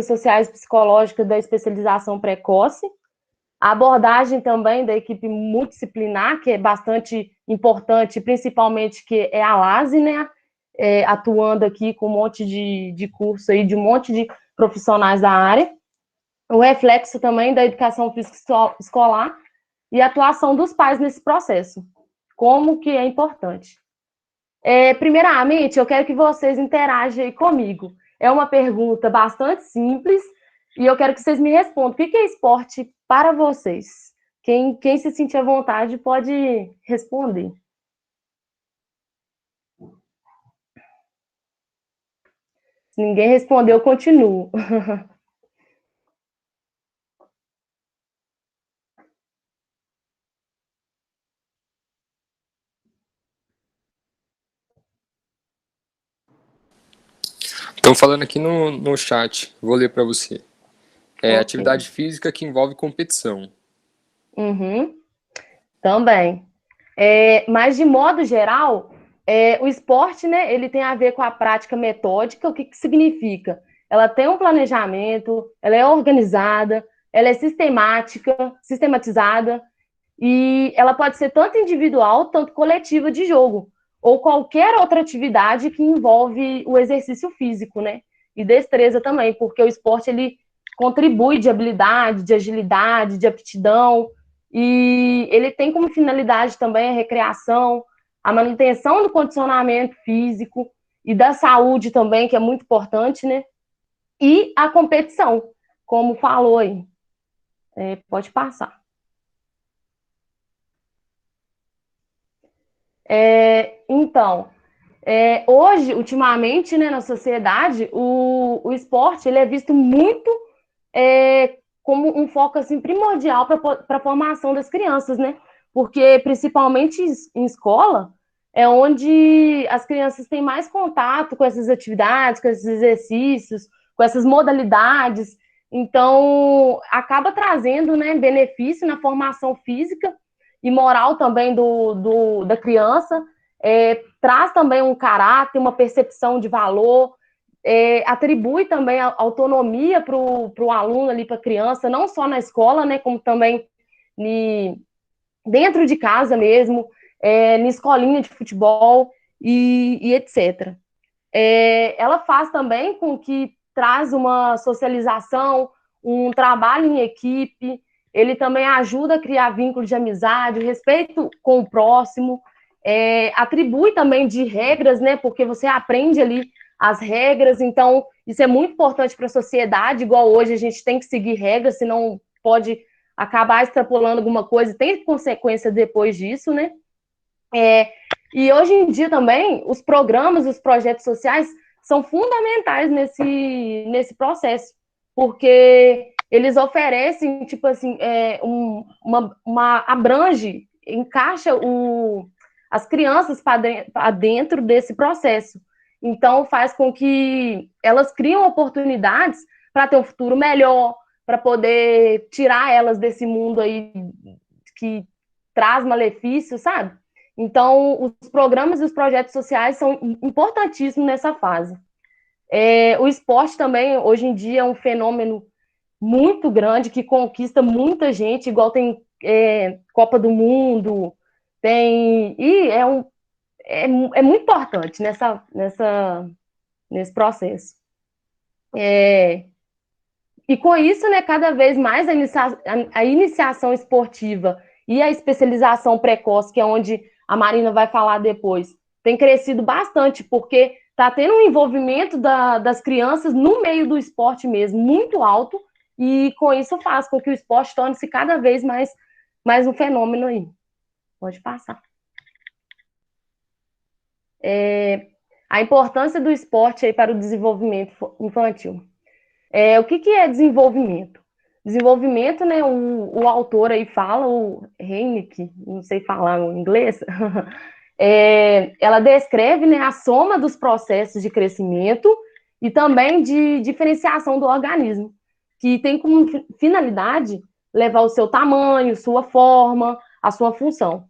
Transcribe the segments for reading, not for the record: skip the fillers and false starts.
sociais e psicológica da especialização precoce, a abordagem também da equipe multidisciplinar, que é bastante importante, principalmente que é a LASE, né, atuando aqui com um monte de curso aí, de um monte de profissionais da área, o reflexo também da educação física escolar e a atuação dos pais nesse processo, como que é importante. Primeiramente, eu quero que vocês interajam aí comigo. É uma pergunta bastante simples e eu quero que vocês me respondam. O que é esporte para vocês? Quem se sentir à vontade pode responder. Se ninguém respondeu, eu continuo. Estão falando aqui no chat, vou ler para você. Okay. Atividade física que envolve competição. Também. Mas, de modo geral, o esporte, né, ele tem a ver com a prática metódica. O que significa? Ela tem um planejamento, ela é organizada, ela é sistematizada, e ela pode ser tanto individual, tanto coletiva de jogo, ou qualquer outra atividade que envolve o exercício físico, né? E destreza também, porque o esporte, ele contribui de habilidade, de agilidade, de aptidão, e ele tem como finalidade também a recreação, a manutenção do condicionamento físico e da saúde também, que é muito importante, né? E a competição, como falou aí. Pode passar. Então, hoje, ultimamente, né, na sociedade, o esporte ele é visto muito como um foco assim, primordial para a formação das crianças, né? Porque, principalmente em escola, é onde as crianças têm mais contato com essas atividades, com esses exercícios, com essas modalidades. Então, acaba trazendo, né, benefício na formação física e moral também da criança, traz também um caráter, uma percepção de valor, atribui também a autonomia para o aluno ali, para a criança, não só na escola, né, como também dentro de casa mesmo, na escolinha de futebol e etc. Ela faz também com que traz uma socialização, um trabalho em equipe, ele também ajuda a criar vínculos de amizade, respeito com o próximo, atribui também de regras, né, porque você aprende ali as regras, então isso é muito importante para a sociedade, igual hoje a gente tem que seguir regras, senão pode acabar extrapolando alguma coisa, tem consequência depois disso, né? E hoje em dia também, os programas, os projetos sociais são fundamentais nesse processo, porque eles oferecem, tipo assim, abrange, encaixa as crianças para dentro desse processo. Então, faz com que elas criem oportunidades para ter um futuro melhor, para poder tirar elas desse mundo aí que traz malefícios, sabe? Então, os programas e os projetos sociais são importantíssimos nessa fase. O esporte também, hoje em dia, é um fenômeno muito grande, que conquista muita gente, igual tem Copa do Mundo, e é muito importante nesse processo. E com isso, né, cada vez mais a iniciação esportiva e a especialização precoce, que é onde a Marina vai falar depois, tem crescido bastante, porque está tendo um envolvimento das crianças no meio do esporte mesmo, muito alto, e com isso faz com que o esporte torne-se cada vez mais um fenômeno aí. Pode passar. A importância do esporte aí para o desenvolvimento infantil. O que é desenvolvimento? Desenvolvimento, né, o autor aí fala, o Heinrich, não sei falar em inglês, ela descreve, né, a soma dos processos de crescimento e também de diferenciação do organismo, que tem como finalidade levar o seu tamanho, sua forma, a sua função.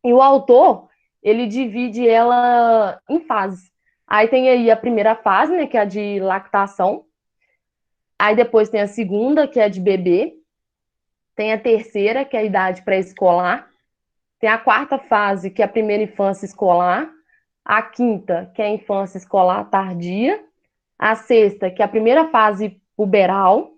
E o autor, ele divide ela em fases. Aí tem aí a primeira fase, né, que é a de lactação, Aí depois tem a segunda, que é de bebê. Tem a terceira, que é a idade pré-escolar. Tem a quarta fase, que é a primeira infância escolar. A quinta, que é a infância escolar tardia. A sexta, que é a primeira fase puberal.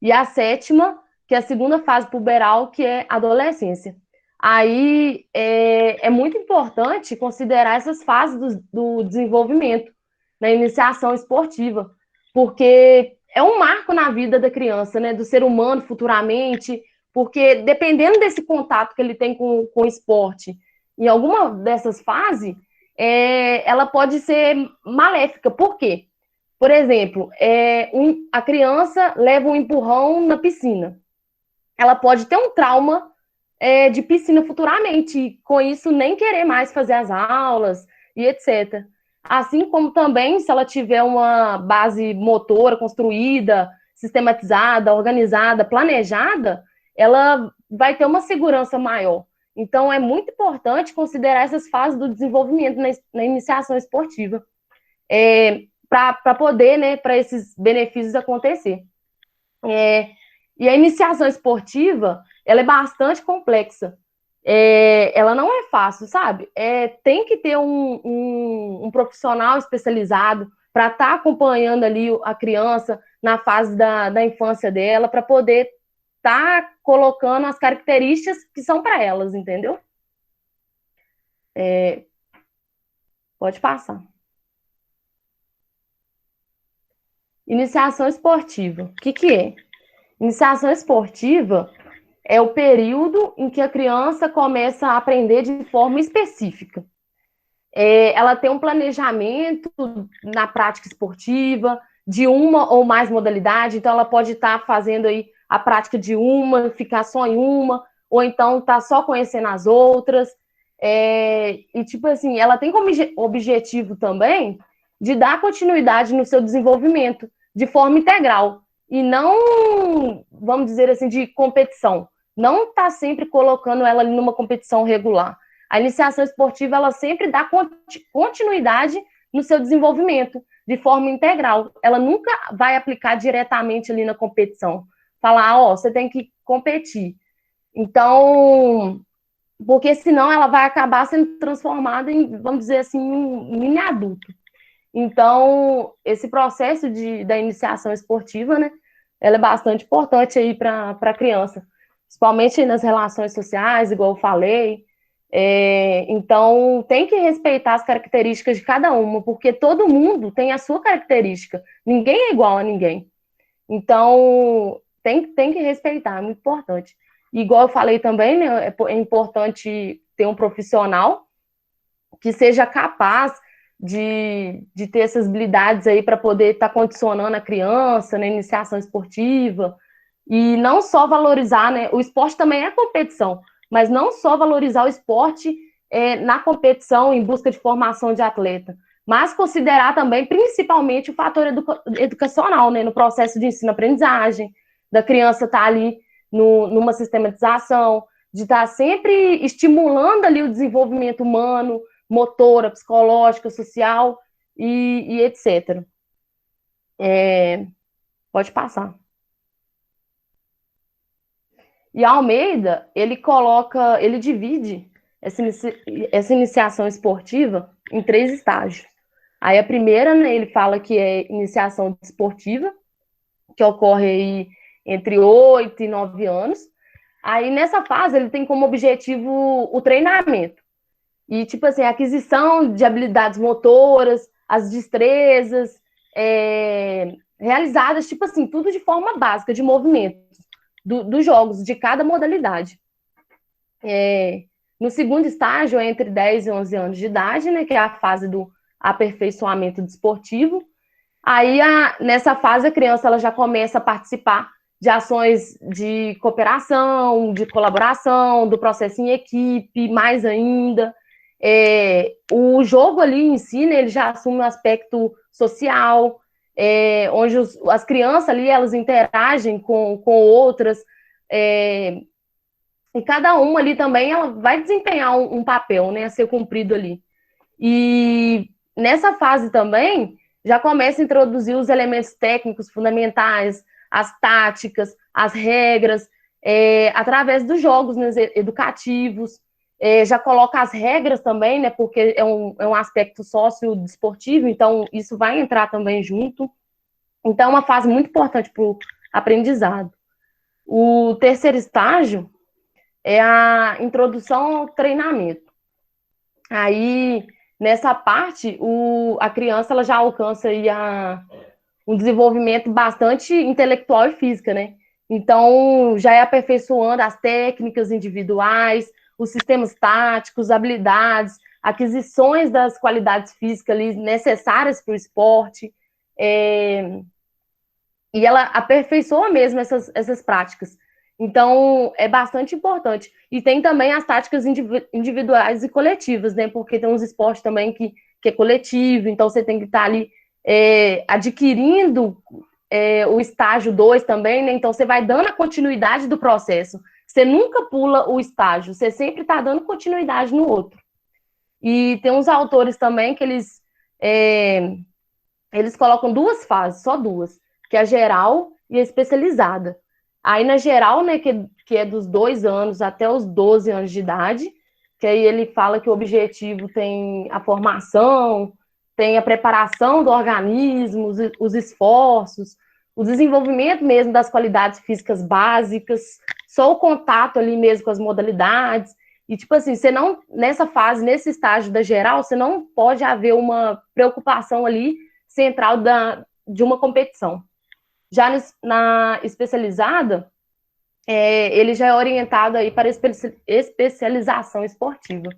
E a sétima, que é a segunda fase puberal, que é a adolescência. Aí é muito importante considerar essas fases do desenvolvimento na iniciação esportiva, porque é um marco na vida da criança, né, do ser humano futuramente, porque dependendo desse contato que ele tem com o esporte, em alguma dessas fases, ela pode ser maléfica. Por quê? Por exemplo, a criança leva um empurrão na piscina. Ela pode ter um trauma de piscina futuramente, e com isso nem querer mais fazer as aulas e etc. Assim como também, se ela tiver uma base motora construída, sistematizada, organizada, planejada, ela vai ter uma segurança maior. Então, é muito importante considerar essas fases do desenvolvimento na iniciação esportiva. Para poder, né, para esses benefícios acontecer. E a iniciação esportiva, ela é bastante complexa. Ela não é fácil, sabe? Tem que ter um profissional especializado para estar acompanhando ali a criança na fase da infância dela, para poder estar colocando as características que são para elas, entendeu? Pode passar. Iniciação esportiva. O que é? Iniciação esportiva é o período em que a criança começa a aprender de forma específica. Ela tem um planejamento na prática esportiva, de uma ou mais modalidades, então ela pode estar fazendo aí a prática de uma, ficar só em uma, ou então estar só conhecendo as outras. E, tipo assim, ela tem como objetivo também de dar continuidade no seu desenvolvimento de forma integral, e não, vamos dizer assim, de competição. Não está sempre colocando ela ali numa competição regular. A iniciação esportiva, ela sempre dá continuidade no seu desenvolvimento, de forma integral. Ela nunca vai aplicar diretamente ali na competição. Falar, você tem que competir. Então, porque senão ela vai acabar sendo transformada em, vamos dizer assim, um mini adulto. Então, esse processo da iniciação esportiva, né, ela é bastante importante aí para a criança, principalmente nas relações sociais, igual eu falei. Então, tem que respeitar as características de cada uma, porque todo mundo tem a sua característica. Ninguém é igual a ninguém. Então, tem que respeitar, é muito importante. Igual eu falei também, né, é importante ter um profissional que seja capaz de ter essas habilidades aí para poder estar condicionando a criança na iniciação esportiva, e não só valorizar, né? O esporte também é competição, mas não só valorizar o esporte na competição em busca de formação de atleta, mas considerar também, principalmente, o fator educacional, né? No processo de ensino-aprendizagem, da criança estar ali numa sistematização, de estar sempre estimulando ali o desenvolvimento humano, motora, psicológica, social e etc. Pode passar. E Almeida, ele divide essa iniciação esportiva em 3 estágios. Aí a primeira, né, ele fala que é iniciação esportiva, que ocorre aí entre 8 e 9 anos. Aí nessa fase ele tem como objetivo o treinamento. E, tipo assim, a aquisição de habilidades motoras, as destrezas, realizadas, tipo assim, tudo de forma básica, de movimento, dos jogos, de cada modalidade. No segundo estágio, é entre 10 e 11 anos de idade, né, que é a fase do aperfeiçoamento desportivo. Aí, nessa fase, a criança ela já começa a participar de ações de cooperação, de colaboração, do processo em equipe, mais ainda. O jogo ali em si, né, ele já assume um aspecto social, onde as crianças ali, elas interagem com outras, e cada uma ali também, ela vai desempenhar um papel, né, a ser cumprido ali. E nessa fase também, já começa a introduzir os elementos técnicos fundamentais, as táticas, as regras, através dos jogos, né, educativos, já coloca as regras também, né, porque é um aspecto sócio-desportivo, então isso vai entrar também junto. Então, é uma fase muito importante para o aprendizado. O terceiro estágio é a introdução ao treinamento. Aí, nessa parte, a criança ela já alcança aí um desenvolvimento bastante intelectual e física, né? Então, já é aperfeiçoando as técnicas individuais, os sistemas táticos, habilidades, aquisições das qualidades físicas ali necessárias para o esporte. E ela aperfeiçoa mesmo essas práticas. Então, é bastante importante. E tem também as táticas individuais e coletivas, né? Porque tem uns esportes também que é coletivo, então você tem que estar ali adquirindo o estágio 2 também, né? Então você vai dando a continuidade do processo. Você nunca pula o estágio, você sempre está dando continuidade no outro. E tem uns autores também que eles colocam duas fases, só duas, que é a geral e a especializada. Aí na geral, né, que é dos 2 anos até os 12 anos de idade, que aí ele fala que o objetivo tem a formação, tem a preparação do organismo, os esforços, o desenvolvimento mesmo das qualidades físicas básicas, só o contato ali mesmo com as modalidades. E, tipo assim, você não, nessa fase, nesse estágio da geral, você não pode haver uma preocupação ali central de uma competição. Já na especializada, ele já é orientado aí para especialização esportiva.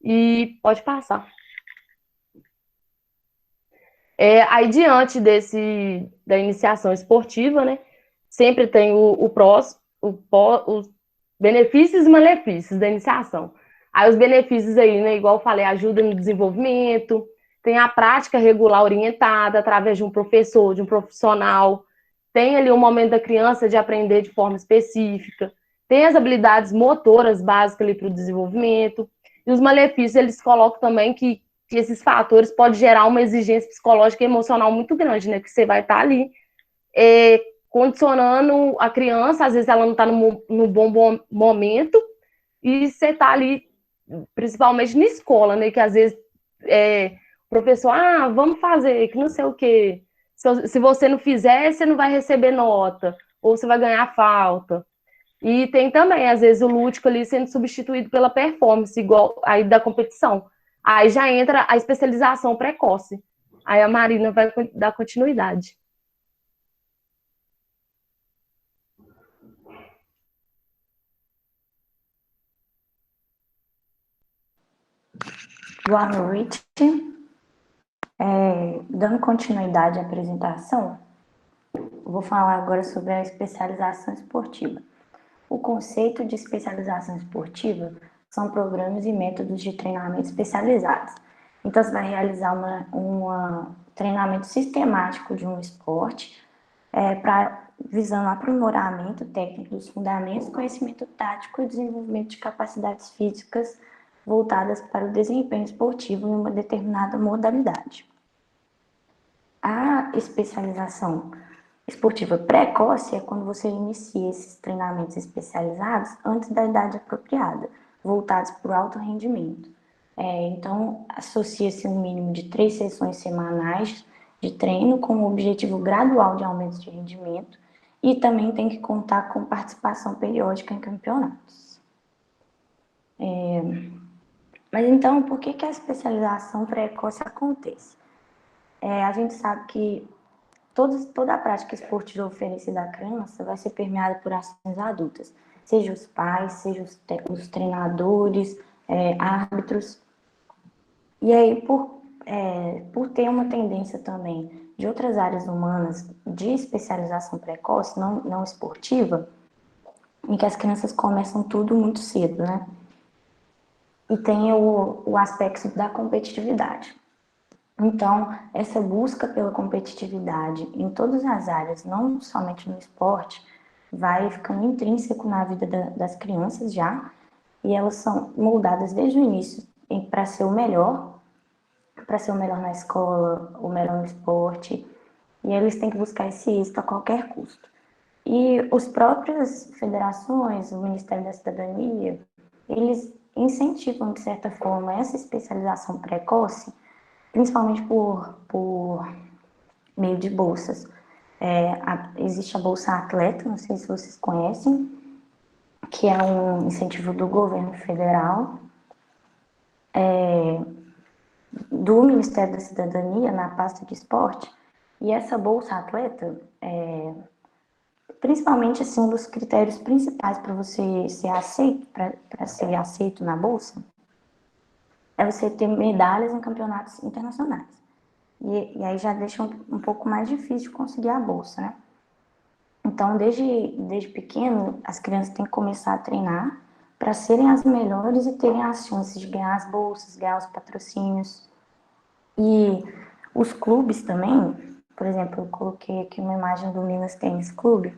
E pode passar. Aí, diante da iniciação esportiva, né, sempre tem os benefícios e malefícios da iniciação. Aí, os benefícios aí, né, igual eu falei, ajuda no desenvolvimento, tem a prática regular orientada através de um professor, de um profissional, tem ali o momento da criança de aprender de forma específica, tem as habilidades motoras básicas ali para o desenvolvimento, e os malefícios eles colocam também que esses fatores podem gerar uma exigência psicológica e emocional muito grande, né? Que você vai estar ali condicionando a criança, às vezes ela não está no bom momento, e você está ali, principalmente na escola, né? Que às vezes o professor, vamos fazer, que não sei o quê. Se você não fizer, você não vai receber nota, ou você vai ganhar falta. E tem também, às vezes, o lúdico ali sendo substituído pela performance, igual aí da competição. Aí já entra a especialização precoce. Aí a Marina vai dar continuidade. Boa noite. Dando continuidade à apresentação, vou falar agora sobre a especialização esportiva. O conceito de especialização esportiva são programas e métodos de treinamento especializados. Então, você vai realizar um treinamento sistemático de um esporte visando aprimoramento técnico dos fundamentos, conhecimento tático e desenvolvimento de capacidades físicas voltadas para o desempenho esportivo em uma determinada modalidade. A especialização esportiva precoce é quando você inicia esses treinamentos especializados antes da idade apropriada, voltados para o alto rendimento. Então, associa-se um mínimo de 3 sessões semanais de treino com o objetivo gradual de aumento de rendimento e também tem que contar com participação periódica em campeonatos. Mas então, por que a especialização precoce acontece? A gente sabe que toda a prática esportiva oferecida à criança vai ser permeada por ações adultas, seja os pais, seja os treinadores, árbitros. E aí, por ter uma tendência também de outras áreas humanas de especialização precoce, não esportiva, em que as crianças começam tudo muito cedo, né? E tem o aspecto da competitividade. Então, essa busca pela competitividade em todas as áreas, não somente no esporte, vai ficando intrínseco na vida das crianças já, e elas são moldadas desde o início para ser o melhor na escola, o melhor no esporte. E eles têm que buscar esse êxito a qualquer custo. E as próprias federações, o Ministério da Cidadania, eles incentivam, de certa forma, essa especialização precoce, principalmente por meio de bolsas. Existe a Bolsa Atleta, não sei se vocês conhecem, que é um incentivo do governo federal, do Ministério da Cidadania, na pasta de esporte. E essa Bolsa Atleta, principalmente assim, um dos critérios principais para você ser aceito, para ser aceito na Bolsa, é você ter medalhas em campeonatos internacionais. E aí já deixa um pouco mais difícil de conseguir a bolsa, né? Então, desde pequeno, as crianças têm que começar a treinar para serem as melhores e terem as chances de ganhar as bolsas, ganhar os patrocínios. E os clubes também, por exemplo, eu coloquei aqui uma imagem do Minas Tênis Clube.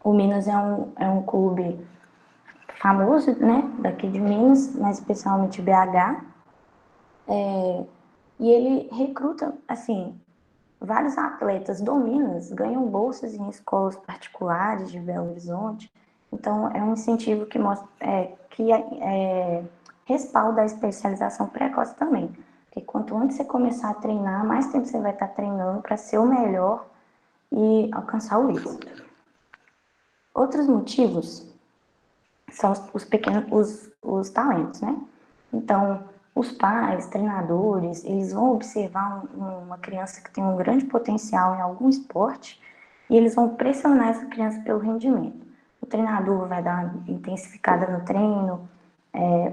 O Minas é um clube famoso, né, daqui de Minas, mas especialmente BH. E ele recruta, assim, vários atletas do Minas ganham bolsas em escolas particulares de Belo Horizonte. Então, é um incentivo que mostra, respalda a especialização precoce também. Porque quanto antes você começar a treinar, mais tempo você vai estar treinando para ser o melhor e alcançar o êxito. Outros motivos são os pequenos, os talentos, né? Então, os pais, treinadores, eles vão observar uma criança que tem um grande potencial em algum esporte e eles vão pressionar essa criança pelo rendimento. O treinador vai dar uma intensificada no treino,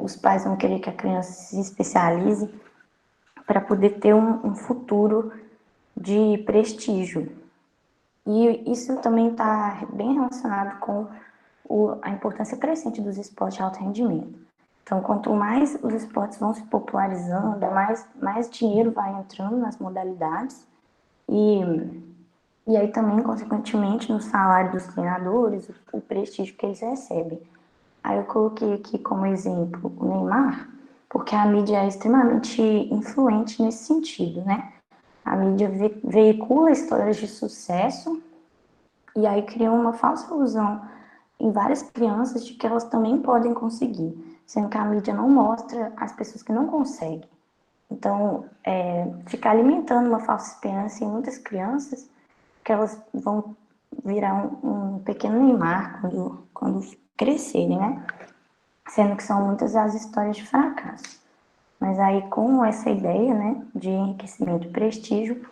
os pais vão querer que a criança se especialize para poder ter um futuro de prestígio. E isso também está bem relacionado com a importância crescente dos esportes de alto rendimento. Então, quanto mais os esportes vão se popularizando, mais dinheiro vai entrando nas modalidades e aí também, consequentemente, no salário dos treinadores, o prestígio que eles recebem. Aí eu coloquei aqui como exemplo o Neymar, porque a mídia é extremamente influente nesse sentido, né? A mídia veicula histórias de sucesso e aí cria uma falsa ilusão em várias crianças de que elas também podem conseguir, sendo que a mídia não mostra as pessoas que não conseguem. Então, fica alimentando uma falsa esperança em muitas crianças que elas vão virar um pequeno Neymar quando crescerem, né? Sendo que são muitas as histórias de fracasso. Mas aí, com essa ideia, né, de enriquecimento e prestígio,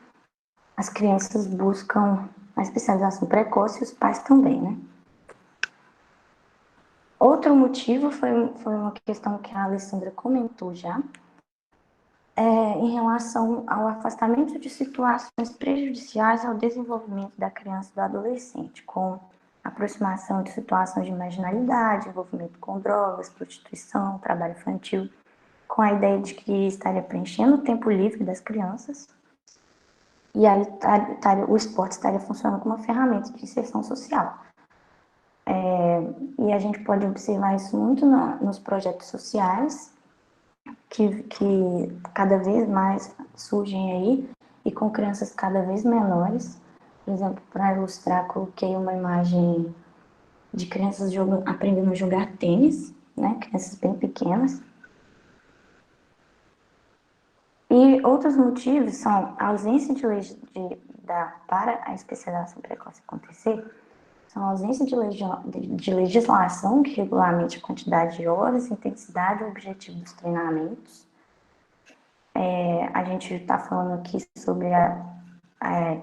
as crianças buscam a especialização precoce e os pais também, né? Outro motivo foi uma questão que a Alessandra comentou já, em relação ao afastamento de situações prejudiciais ao desenvolvimento da criança e do adolescente, com aproximação de situações de marginalidade, envolvimento com drogas, prostituição, trabalho infantil, com a ideia de que estaria preenchendo o tempo livre das crianças, e aí o esporte estaria funcionando como uma ferramenta de inserção social. E a gente pode observar isso muito nos projetos sociais, que cada vez mais surgem aí, e com crianças cada vez menores. Por exemplo, para ilustrar, coloquei uma imagem de crianças aprendendo a jogar tênis, né? Crianças bem pequenas. E outros motivos são a ausência de leis para a especialização precoce acontecer, são a ausência de legislação que regulamente a quantidade de horas, intensidade e objetivo dos treinamentos. A gente está falando aqui sobre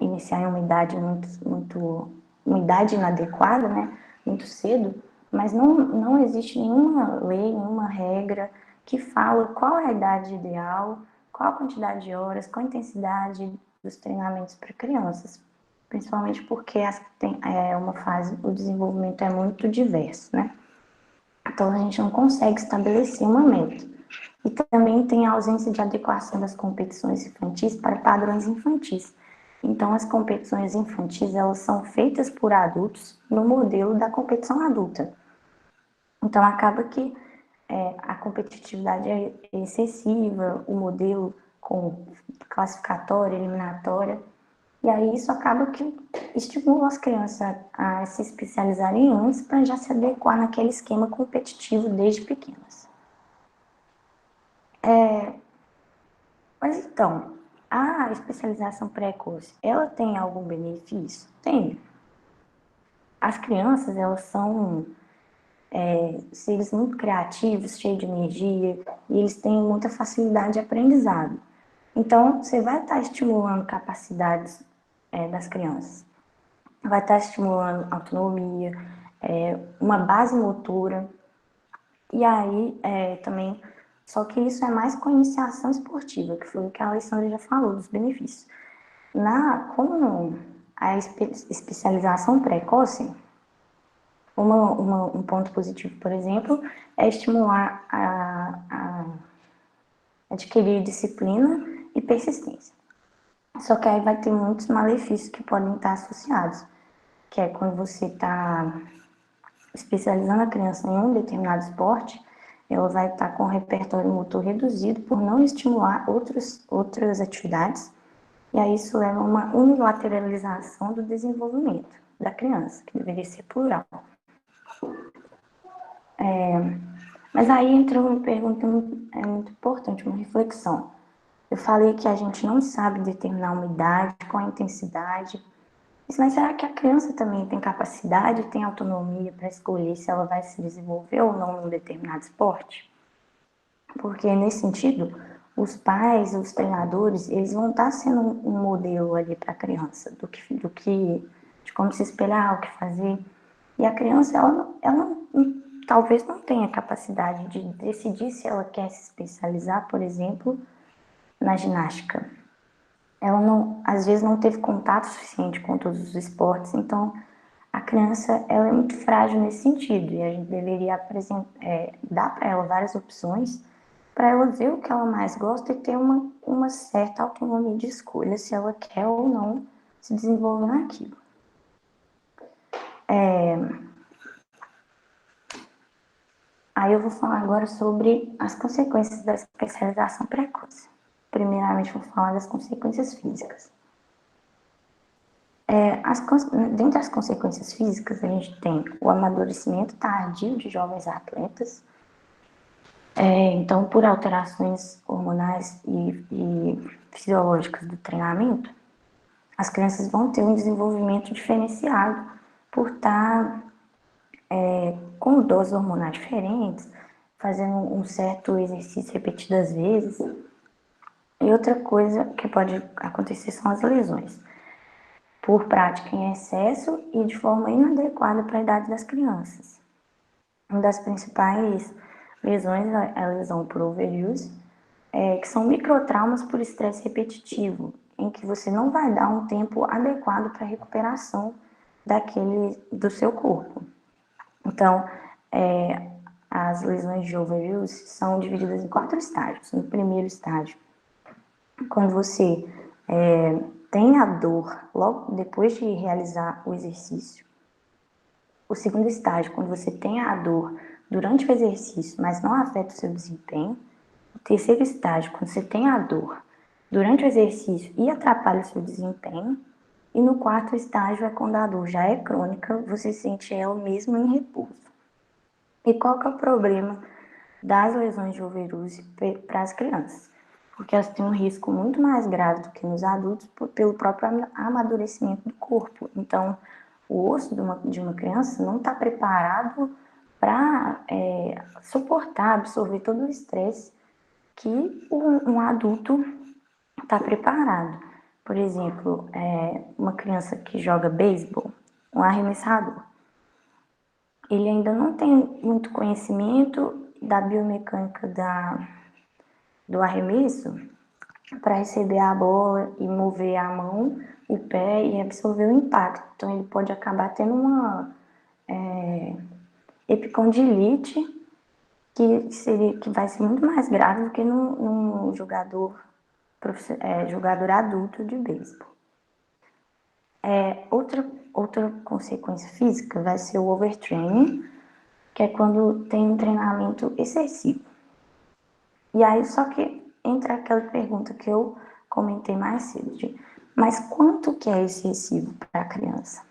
iniciar em uma idade uma idade inadequada, né? Muito cedo, mas não existe nenhuma lei, nenhuma regra que fala qual é a idade ideal, qual a quantidade de horas, qual a intensidade dos treinamentos para crianças, principalmente porque uma fase, o desenvolvimento é muito diverso, né? Então a gente não consegue estabelecer uma meta. E também tem a ausência de adequação das competições infantis para padrões infantis. Então as competições infantis, elas são feitas por adultos no modelo da competição adulta. Então acaba que a competitividade é excessiva, o modelo com classificatória, eliminatória. E aí isso acaba que estimula as crianças a se especializarem antes para já se adequar naquele esquema competitivo desde pequenas. Mas então, a especialização precoce, ela tem algum benefício? Tem. As crianças, elas são seres muito criativos, cheios de energia, e eles têm muita facilidade de aprendizado. Então, você vai estar estimulando capacidades das crianças. Vai estar estimulando autonomia, uma base motora. E aí, também, só que isso é mais com iniciação esportiva, que foi o que a Alessandra já falou, dos benefícios. Como a especialização precoce, um ponto positivo, por exemplo, é estimular a adquirir disciplina e persistência. Só que aí vai ter muitos malefícios que podem estar associados, que é quando você está especializando a criança em um determinado esporte, ela vai estar com o repertório motor reduzido por não estimular outras atividades, e aí isso leva a uma unilateralização do desenvolvimento da criança, que deveria ser plural. Mas aí entra uma pergunta muito importante, uma reflexão. Eu falei que a gente não sabe determinar uma idade, qual a intensidade, mas será que a criança também tem capacidade, tem autonomia para escolher se ela vai se desenvolver ou não num determinado esporte? Porque, nesse sentido, os pais, os treinadores, eles vão estar sendo um modelo ali para a criança, de como se espelhar, o que fazer. E a criança, ela talvez não tenha capacidade de decidir se ela quer se especializar, por exemplo, na ginástica. Ela às vezes não teve contato suficiente com todos os esportes, então a criança ela é muito frágil nesse sentido e a gente deveria dar para ela várias opções para ela ver o que ela mais gosta e ter uma certa autonomia de escolha se ela quer ou não se desenvolver naquilo. Aí eu vou falar agora sobre as consequências da especialização precoce. Primeiramente, vou falar das consequências físicas. Dentre as consequências físicas, a gente tem o amadurecimento tardio de jovens atletas. Então, por alterações hormonais e fisiológicas do treinamento, as crianças vão ter um desenvolvimento diferenciado por estar com doses hormonais diferentes, fazendo um certo exercício repetidas vezes. E outra coisa que pode acontecer são as lesões, por prática em excesso e de forma inadequada para a idade das crianças. Uma das principais lesões é a lesão por overuse, que são microtraumas por estresse repetitivo, em que você não vai dar um tempo adequado para a recuperação do seu corpo. Então, as lesões de overuse são divididas em 4 estágios. No primeiro estágio, quando você tem a dor logo depois de realizar o exercício. O segundo estágio, quando você tem a dor durante o exercício, mas não afeta o seu desempenho. O terceiro estágio, quando você tem a dor durante o exercício e atrapalha o seu desempenho. E no quarto estágio é quando a dor já é crônica, você sente ela mesmo em repouso. E qual que é o problema das lesões de overuse para as crianças? Porque elas têm um risco muito mais grave do que nos adultos pelo próprio amadurecimento do corpo. Então, o osso de uma criança não está preparado para suportar, absorver todo o estresse que um adulto está preparado. Por exemplo, uma criança que joga beisebol, um arremessador, ele ainda não tem muito conhecimento da biomecânica do arremesso para receber a bola e mover a mão, o pé e absorver o impacto. Então, ele pode acabar tendo uma epicondilite que vai ser muito mais grave do que num jogador adulto de beisebol. Outra consequência física vai ser o overtraining, que é quando tem um treinamento excessivo. E aí, só que entra aquela pergunta que eu comentei mais cedo, de Mas quanto que é excessivo para a criança?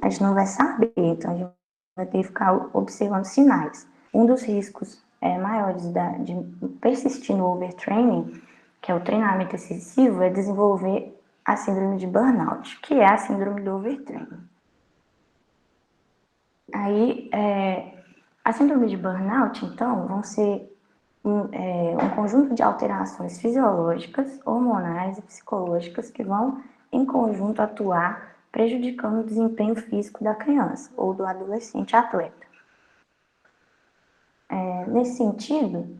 A gente não vai saber, então a gente vai ter que ficar observando sinais. Um dos riscos maiores de persistir no overtraining, que é o treinamento excessivo, é desenvolver a síndrome de burnout, que é a síndrome do overtraining. Aí, a síndrome de burnout, então, vão ser um conjunto de alterações fisiológicas, hormonais e psicológicas que vão, em conjunto, atuar prejudicando o desempenho físico da criança ou do adolescente atleta. Nesse sentido,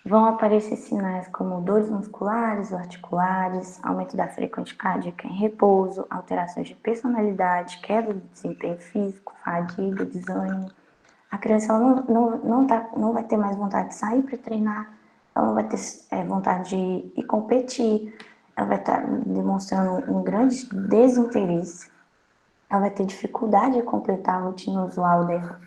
vão aparecer sinais como dores musculares ou articulares, aumento da frequência cardíaca em repouso, alterações de personalidade, queda do desempenho físico, fadiga, desânimo. A criança ela não vai ter mais vontade de sair para treinar, ela não vai ter vontade de ir competir, ela vai estar demonstrando um grande desinteresse, ela vai ter dificuldade de completar a rotina usual dela,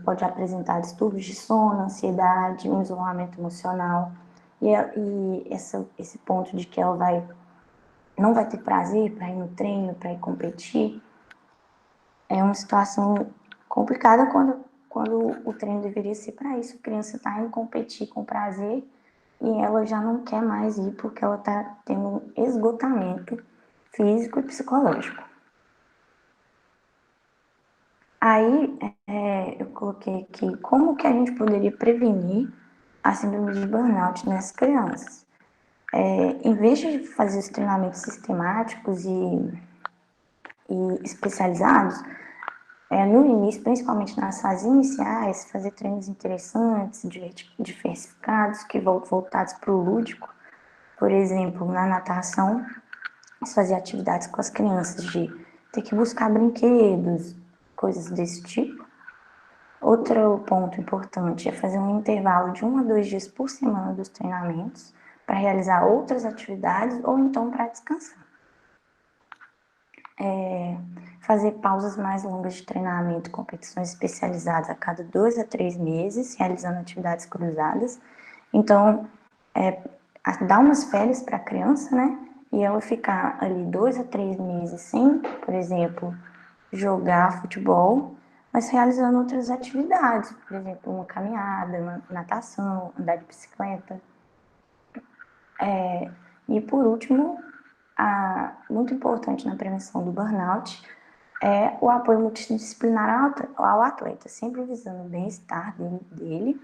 pode apresentar distúrbios de sono, ansiedade, um isolamento emocional, esse ponto de que ela não vai ter prazer para ir no treino, para ir competir, é uma situação complicada quando o treino deveria ser para isso. A criança está indo competir com prazer e ela já não quer mais ir porque ela está tendo um esgotamento físico e psicológico. Aí, eu coloquei aqui como que a gente poderia prevenir a síndrome de burnout nessas crianças. Em vez de fazer os treinamentos sistemáticos e especializados, no início, principalmente nas fases iniciais, fazer treinos interessantes, diversificados, que voltados para o lúdico. Por exemplo, na natação, fazer atividades com as crianças de ter que buscar brinquedos, coisas desse tipo. Outro ponto importante é fazer um intervalo de 1 a 2 dias por semana dos treinamentos para realizar outras atividades ou então para descansar. Fazer pausas mais longas de treinamento, competições especializadas a cada 2 a 3 meses, realizando atividades cruzadas. Então, dar umas férias para a criança, né? E ela ficar ali 2 a 3 meses sem, por exemplo, jogar futebol, mas realizando outras atividades, por exemplo, uma caminhada, uma natação, andar de bicicleta. E por último, muito importante na prevenção do burnout é o apoio multidisciplinar ao atleta, sempre visando o bem-estar dele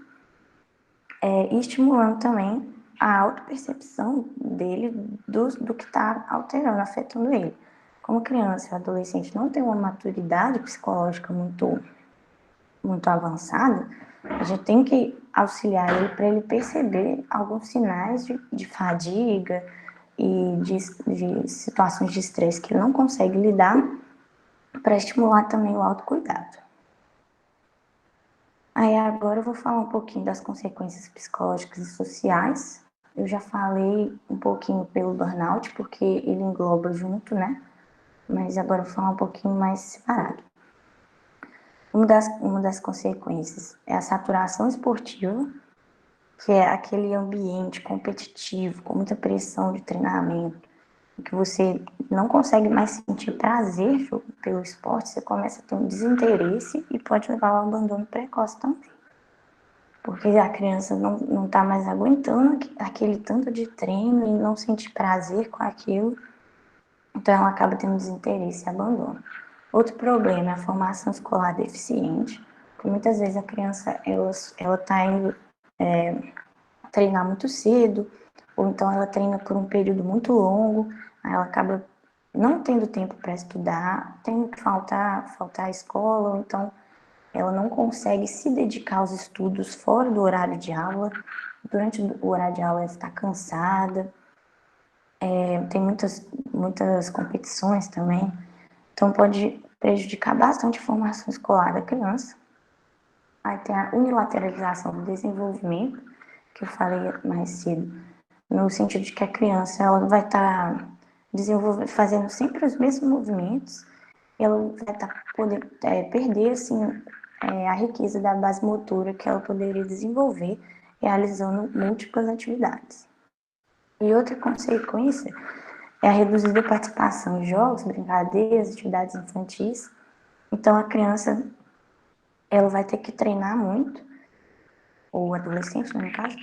e estimulando também a autopercepção dele do que está alterando, afetando ele. Como criança e adolescente não tem uma maturidade psicológica muito avançada, a gente tem que auxiliar ele para ele perceber alguns sinais de fadiga e de situações de estresse que ele não consegue lidar, para estimular também o autocuidado. Aí agora eu vou falar um pouquinho das consequências psicológicas e sociais. Eu já falei um pouquinho pelo burnout, porque ele engloba junto, né? Mas agora eu vou falar um pouquinho mais separado. Uma das consequências é a saturação esportiva, que é aquele ambiente competitivo, com muita pressão de treinamento, que você não consegue mais sentir prazer pelo esporte, você começa a ter um desinteresse e pode levar ao abandono precoce também. Porque a criança não está mais aguentando aquele tanto de treino e não sente prazer com aquilo, então ela acaba tendo desinteresse e abandono. Outro problema é a formação escolar deficiente, porque muitas vezes a criança ela está indo treinar muito cedo, ou então ela treina por um período muito longo, aí ela acaba não tendo tempo para estudar, tendo que faltar à escola, ou então ela não consegue se dedicar aos estudos fora do horário de aula. Durante o horário de aula ela está cansada, tem muitas competições também, então pode prejudicar bastante a formação escolar da criança. Aí tem a unilateralização do desenvolvimento, que eu falei mais cedo, no sentido de que a criança ela vai estar fazendo sempre os mesmos movimentos, ela vai poder perder assim, a riqueza da base motora que ela poderia desenvolver realizando múltiplas atividades. E outra consequência é a reduzida participação em jogos, brincadeiras, atividades infantis. Então, a criança, ela vai ter que treinar muito, ou o adolescente, no caso,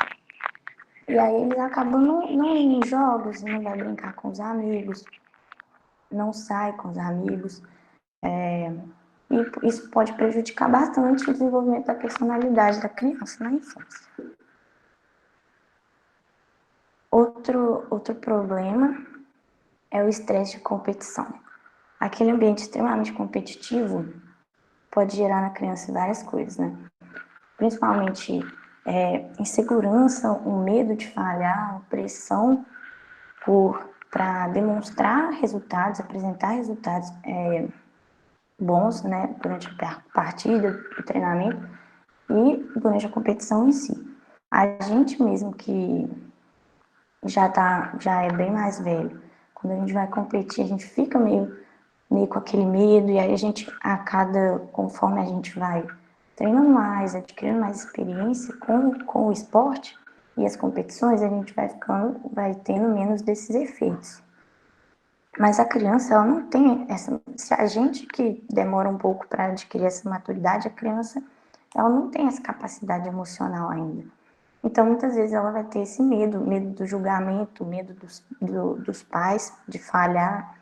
e aí eles acabam não indo em jogos, não vai brincar com os amigos, não sai com os amigos, e isso pode prejudicar bastante o desenvolvimento da personalidade da criança na infância. Outro problema é o estresse de competição. Aquele ambiente extremamente competitivo pode gerar na criança várias coisas, né? Principalmente insegurança, um medo de falhar, uma pressão para demonstrar resultados, apresentar resultados bons, né, durante a partida, o treinamento e durante a competição em si. A gente mesmo que já é bem mais velho, quando a gente vai competir, a gente fica meio com aquele medo, e aí a gente, conforme a gente vai treinando mais, adquirindo mais experiência com o esporte e as competições, a gente vai tendo menos desses efeitos. Mas a criança, ela não tem se a gente que demora um pouco para adquirir essa maturidade, a criança, ela não tem essa capacidade emocional ainda. Então, muitas vezes ela vai ter esse medo do julgamento, medo dos pais de falhar,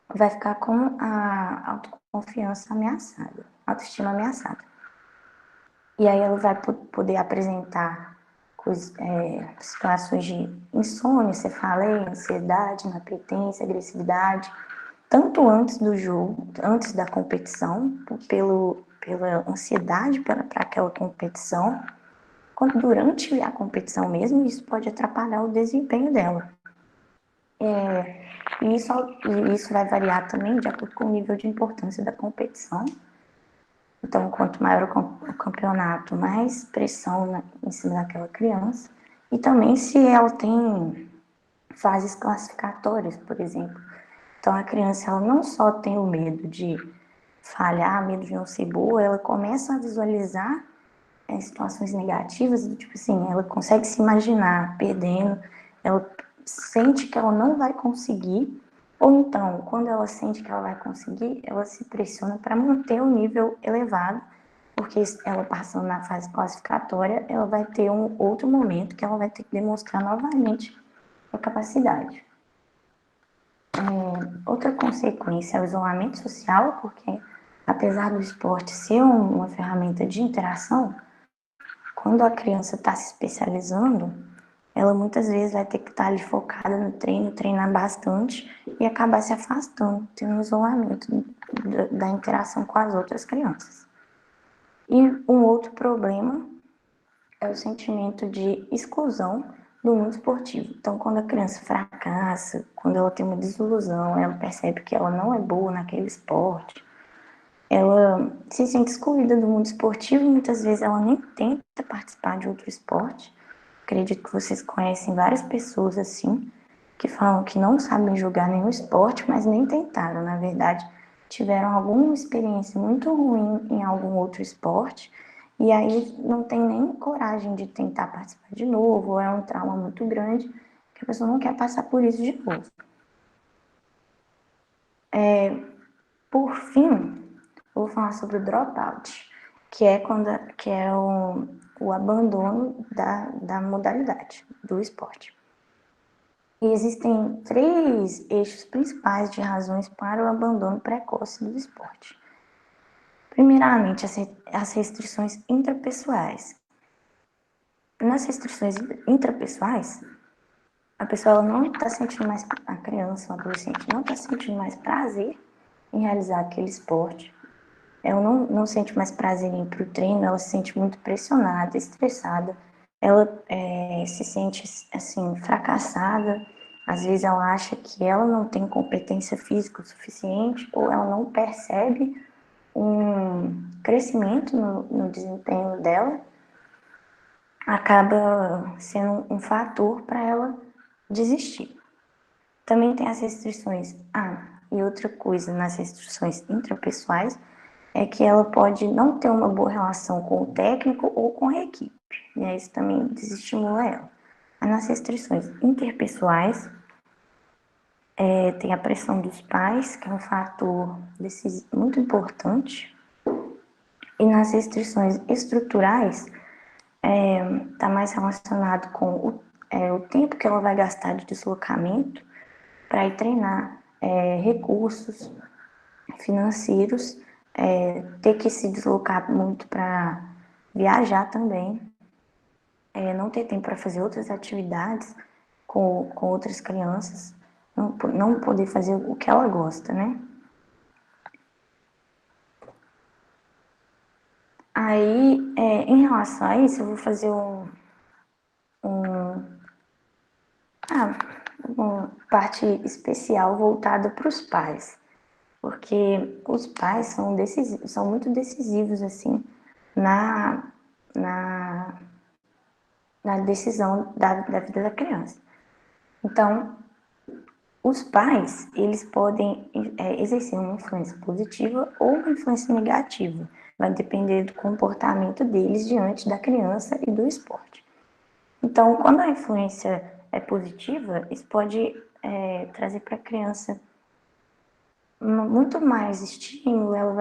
vai ficar com a autoconfiança ameaçada, autoestima ameaçada. E aí ela vai poder apresentar situações de insônia, cefaleia, ansiedade, inapetência, agressividade, tanto antes do jogo, antes da competição, pela ansiedade para aquela competição, quanto durante a competição mesmo, isso pode atrapalhar o desempenho dela. E isso vai variar também de acordo com o nível de importância da competição. Então, quanto maior o campeonato, mais pressão em cima daquela criança. E também se ela tem fases classificatórias, por exemplo. Então, a criança, ela não só tem o medo de falhar, medo de não ser boa, ela começa a visualizar situações negativas, tipo assim, ela consegue se imaginar perdendo, ela sente que ela não vai conseguir, ou então, quando ela sente que ela vai conseguir, ela se pressiona para manter o nível elevado, porque ela passando na fase classificatória, ela vai ter um outro momento que ela vai ter que demonstrar novamente a capacidade. Outra consequência é o isolamento social, porque apesar do esporte ser uma ferramenta de interação, quando a criança está se especializando, ela muitas vezes vai ter que estar ali focada no treino, treinar bastante e acabar se afastando, tendo um isolamento da interação com as outras crianças. E um outro problema é o sentimento de exclusão do mundo esportivo. Então, quando a criança fracassa, quando ela tem uma desilusão, ela percebe que ela não é boa naquele esporte, ela se sente excluída do mundo esportivo, muitas vezes ela nem tenta participar de outro esporte. Acredito que vocês conhecem várias pessoas assim, que falam que não sabem jogar nenhum esporte, mas nem tentaram. Na verdade, tiveram alguma experiência muito ruim em algum outro esporte, e aí não tem nem coragem de tentar participar de novo, ou é um trauma muito grande, que a pessoa não quer passar por isso de novo. Por fim, eu vou falar sobre o dropout, que é o abandono da modalidade, do esporte. E existem 3 eixos principais de razões para o abandono precoce do esporte. Primeiramente, as restrições intrapessoais. Nas restrições intrapessoais, a pessoa não está sentindo mais, a criança, o adolescente, não está sentindo mais prazer em realizar aquele esporte. Ela não sente mais prazer em ir para o treino, ela se sente muito pressionada, estressada, ela se sente assim, fracassada, às vezes ela acha que ela não tem competência física o suficiente, ou ela não percebe um crescimento no desempenho dela, acaba sendo um fator para ela desistir. Também tem as restrições. E outra coisa nas restrições intrapessoais é que ela pode não ter uma boa relação com o técnico ou com a equipe, e aí isso também desestimula ela. Mas nas restrições interpessoais, Tem a pressão dos pais, que é um fator muito importante. E nas restrições estruturais, está mais relacionado com o tempo que ela vai gastar de deslocamento para ir treinar, recursos financeiros, ter que se deslocar muito para viajar também, não ter tempo para fazer outras atividades com outras crianças, não poder fazer o que ela gosta, né? Aí, em relação a isso, eu vou fazer uma parte especial voltada para os pais, porque os pais são muito decisivos, assim, na, na, na decisão da vida da criança. Então, os pais, eles podem exercer uma influência positiva ou uma influência negativa. Vai depender do comportamento deles diante da criança e do esporte. Então, quando a influência é positiva, isso pode trazer para a criança muito mais estímulo, ela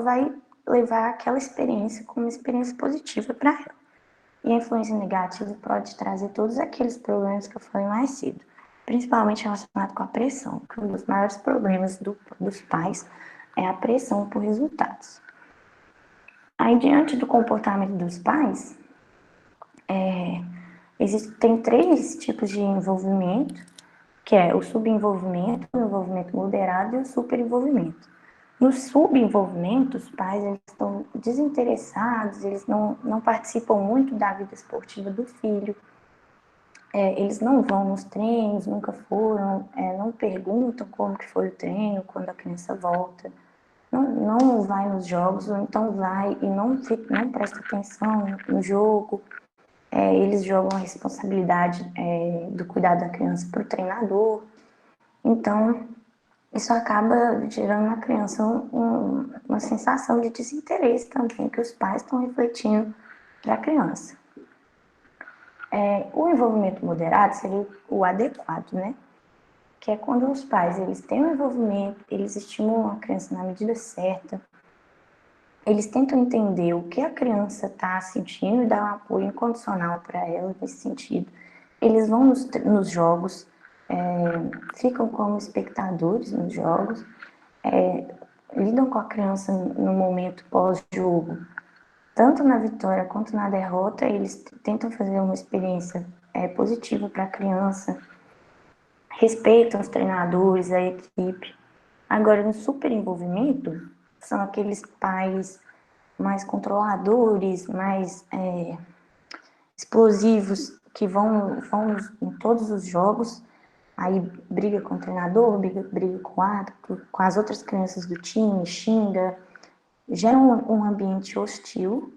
vai levar aquela experiência como uma experiência positiva para ela. E a influência negativa pode trazer todos aqueles problemas que eu falei mais cedo, principalmente relacionado com a pressão, que um dos maiores problemas dos pais é a pressão por resultados. Aí, diante do comportamento dos pais, existem 3 tipos de envolvimento, que é o subenvolvimento, o envolvimento moderado e o superenvolvimento. No subenvolvimento, os pais eles estão desinteressados, eles não participam muito da vida esportiva do filho, eles não vão nos treinos, nunca foram, não perguntam como que foi o treino quando a criança volta, não vai nos jogos, ou então vai e não presta atenção no jogo. Eles jogam a responsabilidade do cuidado da criança para o treinador. Então, isso acaba gerando na criança uma sensação de desinteresse também, que os pais estão refletindo para a criança. O envolvimento moderado seria o adequado, né? Que é quando os pais eles têm um envolvimento, eles estimulam a criança na medida certa, eles tentam entender o que a criança está sentindo e dar um apoio incondicional para ela nesse sentido. Eles vão nos jogos, ficam como espectadores nos jogos, lidam com a criança no momento pós-jogo, tanto na vitória quanto na derrota, eles tentam fazer uma experiência positiva para a criança, respeitam os treinadores, a equipe. Agora, no super envolvimento, são aqueles pais mais controladores, mais explosivos, que vão em todos os jogos, aí briga com o treinador, briga com o árbitro, com as outras crianças do time, xinga, gera um ambiente hostil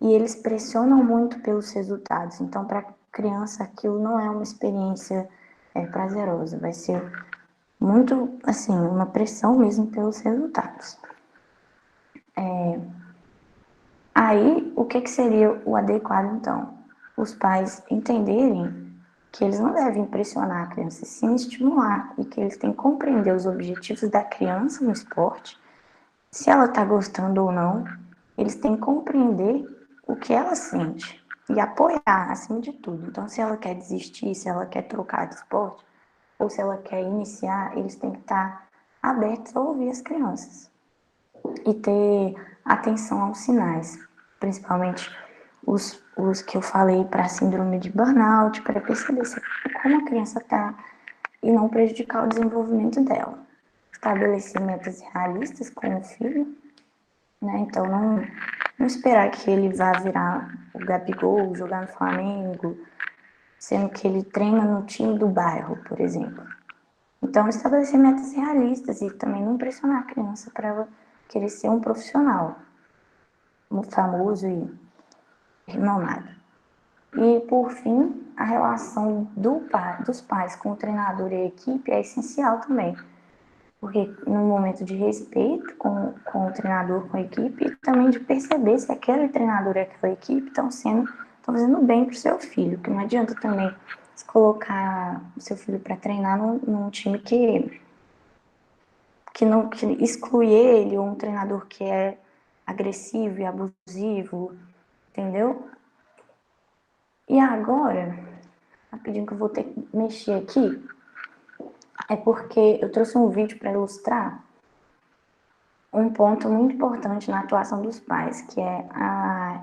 e eles pressionam muito pelos resultados. Então, para a criança, aquilo não é uma experiência prazerosa, vai ser muito, assim, uma pressão mesmo pelos resultados. Aí, o que seria o adequado, então? Os pais entenderem que eles não devem pressionar a criança, sim estimular, e que eles têm que compreender os objetivos da criança no esporte, se ela está gostando ou não, eles têm que compreender o que ela sente e apoiar acima de tudo. Então, se ela quer desistir, se ela quer trocar de esporte, ou se ela quer iniciar, eles têm que estar abertos a ouvir as crianças e ter atenção aos sinais, principalmente os que eu falei para a síndrome de burnout, para perceber como a criança está e não prejudicar o desenvolvimento dela. Estabelecer metas realistas com o filho, né? Então, não esperar que ele vá virar o Gabigol, jogar no Flamengo, sendo que ele treina no time do bairro, por exemplo. Então, estabelecer metas realistas e também não pressionar a criança para ela querer ser um profissional famoso e renomado. E, por fim, a relação dos pais com o treinador e a equipe é essencial também, porque no momento de respeito com o treinador, com a equipe, e também de perceber se aquele treinador e aquela equipe estão fazendo bem para o seu filho, que não adianta também colocar o seu filho para treinar num time que exclui ele, ou um treinador que é agressivo e abusivo, entendeu? E agora, rapidinho que eu vou ter que mexer aqui, é porque eu trouxe um vídeo para ilustrar um ponto muito importante na atuação dos pais, que é a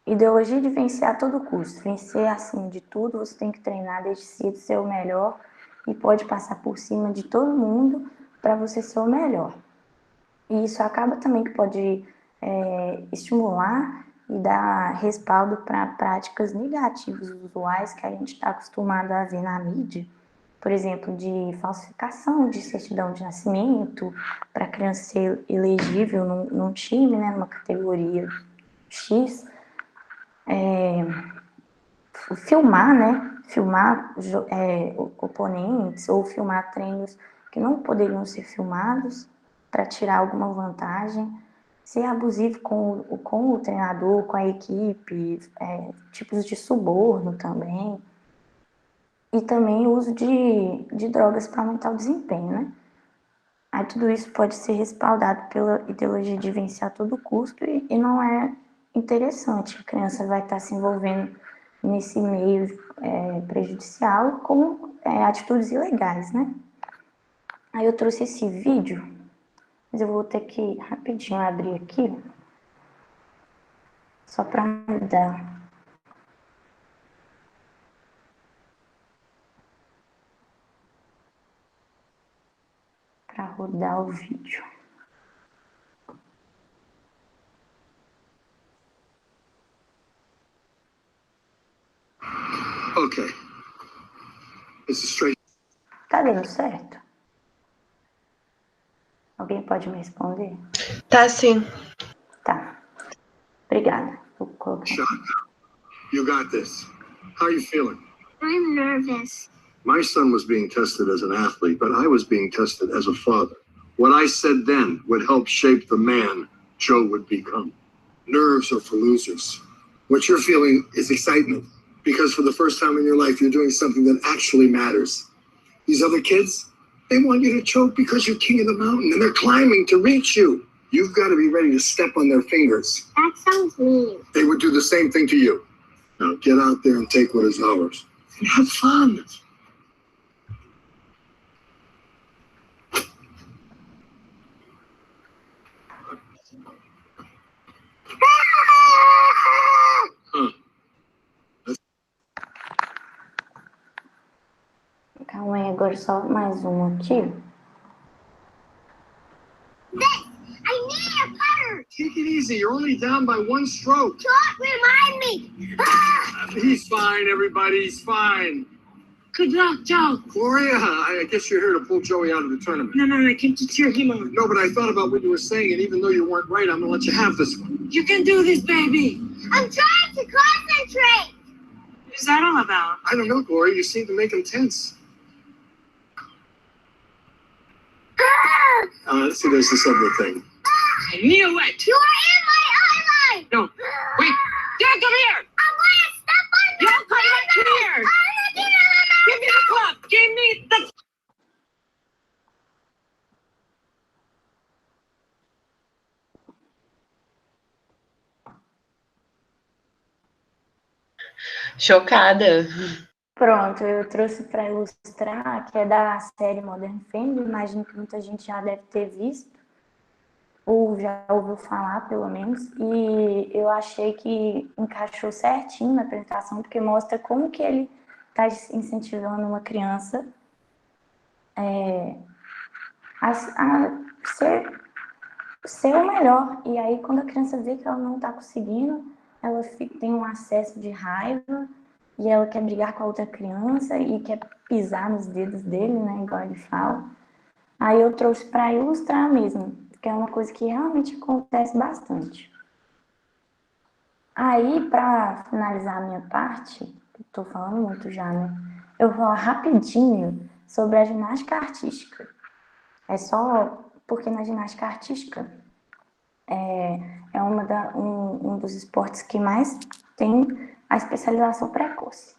ideologia de vencer a todo custo. Vencer acima de tudo, você tem que treinar desde cedo, ser o melhor, e pode passar por cima de todo mundo para você ser o melhor. E isso acaba também que pode estimular e dar respaldo para práticas negativas usuais que a gente está acostumado a ver na mídia. Por exemplo, de falsificação de certidão de nascimento para a criança ser elegível num time, né, numa categoria X. Filmar, né? Filmar oponentes ou filmar treinos que não poderiam ser filmados para tirar alguma vantagem, ser abusivo com o treinador, com a equipe, tipos de suborno também, e também o uso de drogas para aumentar o desempenho, né? Aí tudo isso pode ser respaldado pela ideologia de vencer a todo custo e não é interessante. A criança vai estar se envolvendo nesse meio prejudicial com atitudes ilegais, né? Aí eu trouxe esse vídeo, mas eu vou ter que rapidinho abrir aqui, só para mudar. Para rodar o vídeo. Okay. It's a straight. Tá dando certo? Alguém pode me responder? Tá sim. Tá. Obrigada. Vou colocar. Shot. You got this. How are you feeling? I'm nervous. My son was being tested as an athlete, but I was being tested as a father. What I said then would help shape the man Joe would become. Nerves are for losers. What you're feeling is excitement, because for the first time in your life, you're doing something that actually matters. These other kids, they want you to choke because you're king of the mountain, and they're climbing to reach you. You've got to be ready to step on their fingers. That sounds mean. They would do the same thing to you. Now get out there and take what is ours. And have fun. Calma aí, agora só mais um aqui. I need a putter. Take it easy. You're only down by one stroke. Don't remind me. He's fine, everybody. He's fine. Good luck, Joe. Gloria, I guess you're here to pull Joey out of the tournament. No, I came to cheer him on. No, but I thought about what you were saying, and even though you weren't right, I'm going to let you have this one. You can do this, baby. I'm trying to concentrate. What's that all about? I don't know, Gloria. You seem to make him tense. Let's see, there's this other thing. I knew it. You are in my eye line. No, wait. Dad, come here. I'm going to step on You that come back finger. here. I'm looking at Give me the cup. Give me the... Chocada. Pronto, eu trouxe para ilustrar, que é da série Modern Family. Imagino que muita gente já deve ter visto, ou já ouviu falar, pelo menos. E eu achei que encaixou certinho na apresentação, porque mostra como que ele está incentivando uma criança a ser o melhor. E aí, quando a criança vê que ela não está conseguindo, ela tem um acesso de raiva, e ela quer brigar com a outra criança e quer pisar nos dedos dele, né, igual ele fala. Aí eu trouxe para ilustrar mesmo, que é uma coisa que realmente acontece bastante. Aí, para finalizar a minha parte, estou falando muito já, né, eu vou falar rapidinho sobre a ginástica artística. É só porque na ginástica artística é um dos esportes que mais tem a especialização precoce.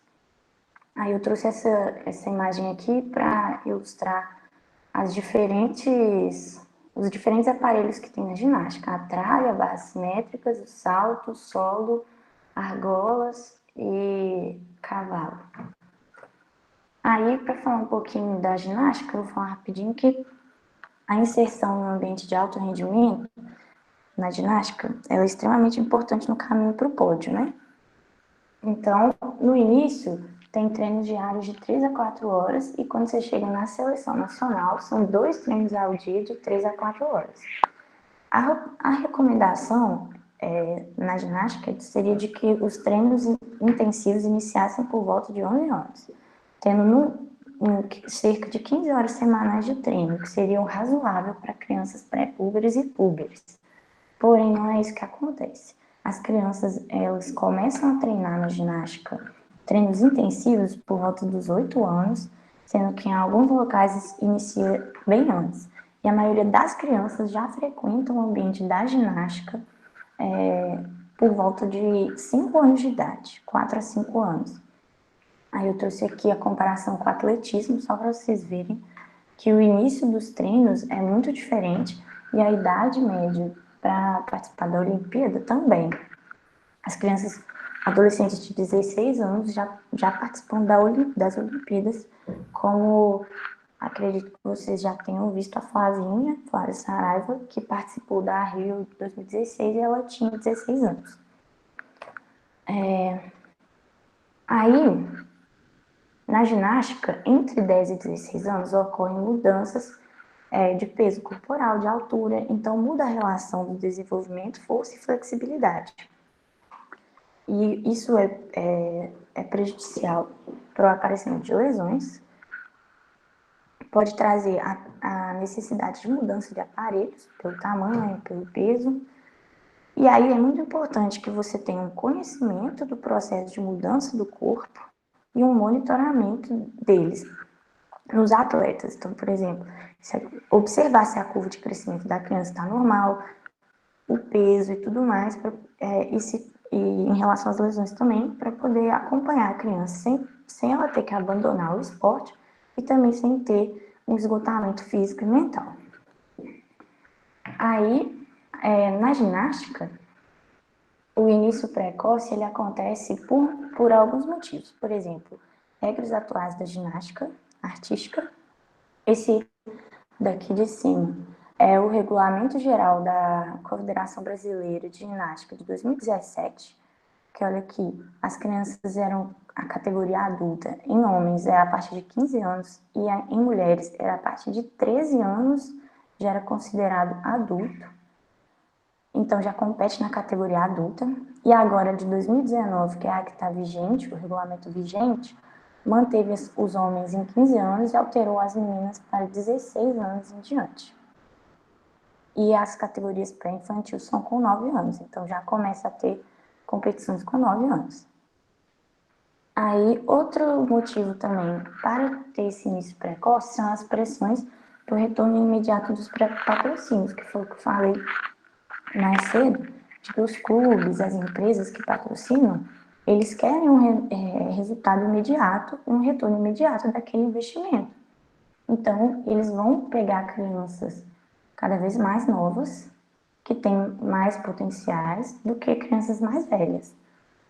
Aí eu trouxe essa imagem aqui para ilustrar os diferentes aparelhos que tem na ginástica: a tralha, barras simétricas, o salto, o solo, argolas e cavalo. Aí, para falar um pouquinho da ginástica, eu vou falar rapidinho que a inserção no ambiente de alto rendimento na ginástica ela é extremamente importante no caminho para o pódio, né? Então, no início, tem treinos diários de 3 a 4 horas e quando você chega na seleção nacional, são 2 treinos ao dia de 3 a 4 horas. A recomendação na ginástica seria de que os treinos intensivos iniciassem por volta de 11 horas, tendo cerca de 15 horas semanais de treino, que seria o razoável para crianças pré-púberes e púberes. Porém, não é isso que acontece. As crianças, elas começam a treinar na ginástica treinos intensivos por volta dos 8 anos, sendo que em alguns locais inicia bem antes. E a maioria das crianças já frequentam o ambiente da ginástica por volta de 5 anos de idade, 4 a 5 anos. Aí eu trouxe aqui a comparação com o atletismo, só para vocês verem que o início dos treinos é muito diferente e a idade média para participar da Olimpíada também. As crianças adolescentes de 16 anos já participam das Olimpíadas, como acredito que vocês já tenham visto a Flávia Saraiva, que participou da Rio 2016 e ela tinha 16 anos. Aí, na ginástica, entre 10 e 16 anos, ocorrem mudanças de peso corporal, de altura, então muda a relação do desenvolvimento, força e flexibilidade. E isso é prejudicial para o aparecimento de lesões, pode trazer a necessidade de mudança de aparelhos, pelo tamanho, pelo peso. E aí é muito importante que você tenha um conhecimento do processo de mudança do corpo e um monitoramento deles nos atletas. Então, por exemplo, observar se a curva de crescimento da criança está normal, o peso e tudo mais, e em relação às lesões também, para poder acompanhar a criança sem ela ter que abandonar o esporte e também sem ter um esgotamento físico e mental. Aí, na ginástica, o início precoce ele acontece por alguns motivos. Por exemplo, regras atuais da ginástica artística. Esse daqui de cima é o Regulamento Geral da Confederação Brasileira de Ginástica de 2017, que olha aqui, as crianças eram a categoria adulta, em homens é a partir de 15 anos e em mulheres era a partir de 13 anos, já era considerado adulto, então já compete na categoria adulta. E agora de 2019, que é a que está vigente, o regulamento vigente, manteve os homens em 15 anos e alterou as meninas para 16 anos em diante. E as categorias pré-infantil são com 9 anos, então já começa a ter competições com 9 anos. Aí, outro motivo também para ter esse início precoce são as pressões para o retorno imediato dos patrocínios, que foi o que eu falei mais cedo, de que os clubes, as empresas que patrocinam, eles querem um resultado imediato, um retorno imediato daquele investimento. Então, eles vão pegar crianças cada vez mais novas, que têm mais potenciais do que crianças mais velhas.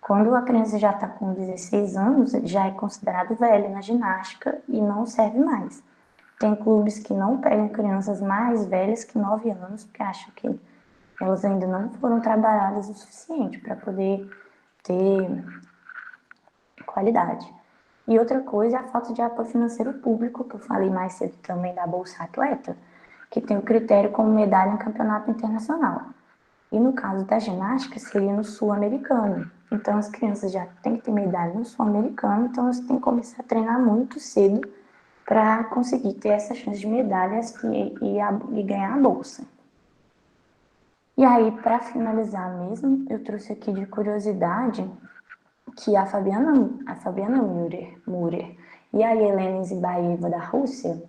Quando a criança já está com 16 anos, já é considerado velho na ginástica e não serve mais. Tem clubes que não pegam crianças mais velhas que 9 anos, porque acham que elas ainda não foram trabalhadas o suficiente para poder ter qualidade. E outra coisa é a falta de apoio financeiro público, que eu falei mais cedo também da Bolsa Atleta, que tem o critério como medalha em campeonato internacional. E no caso da ginástica, seria no sul-americano. Então, as crianças já têm que ter medalha no sul-americano, então elas têm que começar a treinar muito cedo para conseguir ter essa chance de medalhas e ganhar a bolsa. E aí, para finalizar mesmo, eu trouxe aqui de curiosidade que a Fabiana Müller e a Helena Zibaeva da Rússia,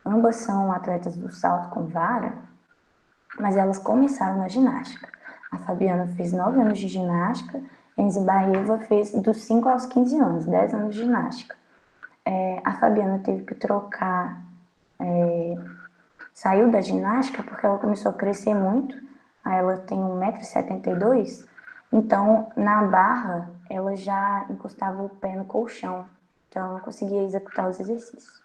ambas são atletas do salto com vara, mas elas começaram na ginástica. A Fabiana fez 9 anos de ginástica Enzi Baeva fez dos 5 aos 15 anos, 10 anos de ginástica. A Fabiana teve que trocar, saiu da ginástica porque ela começou a crescer muito, aí ela tem 1,72 m, então na barra ela já encostava o pé no colchão, então ela não conseguia executar os exercícios.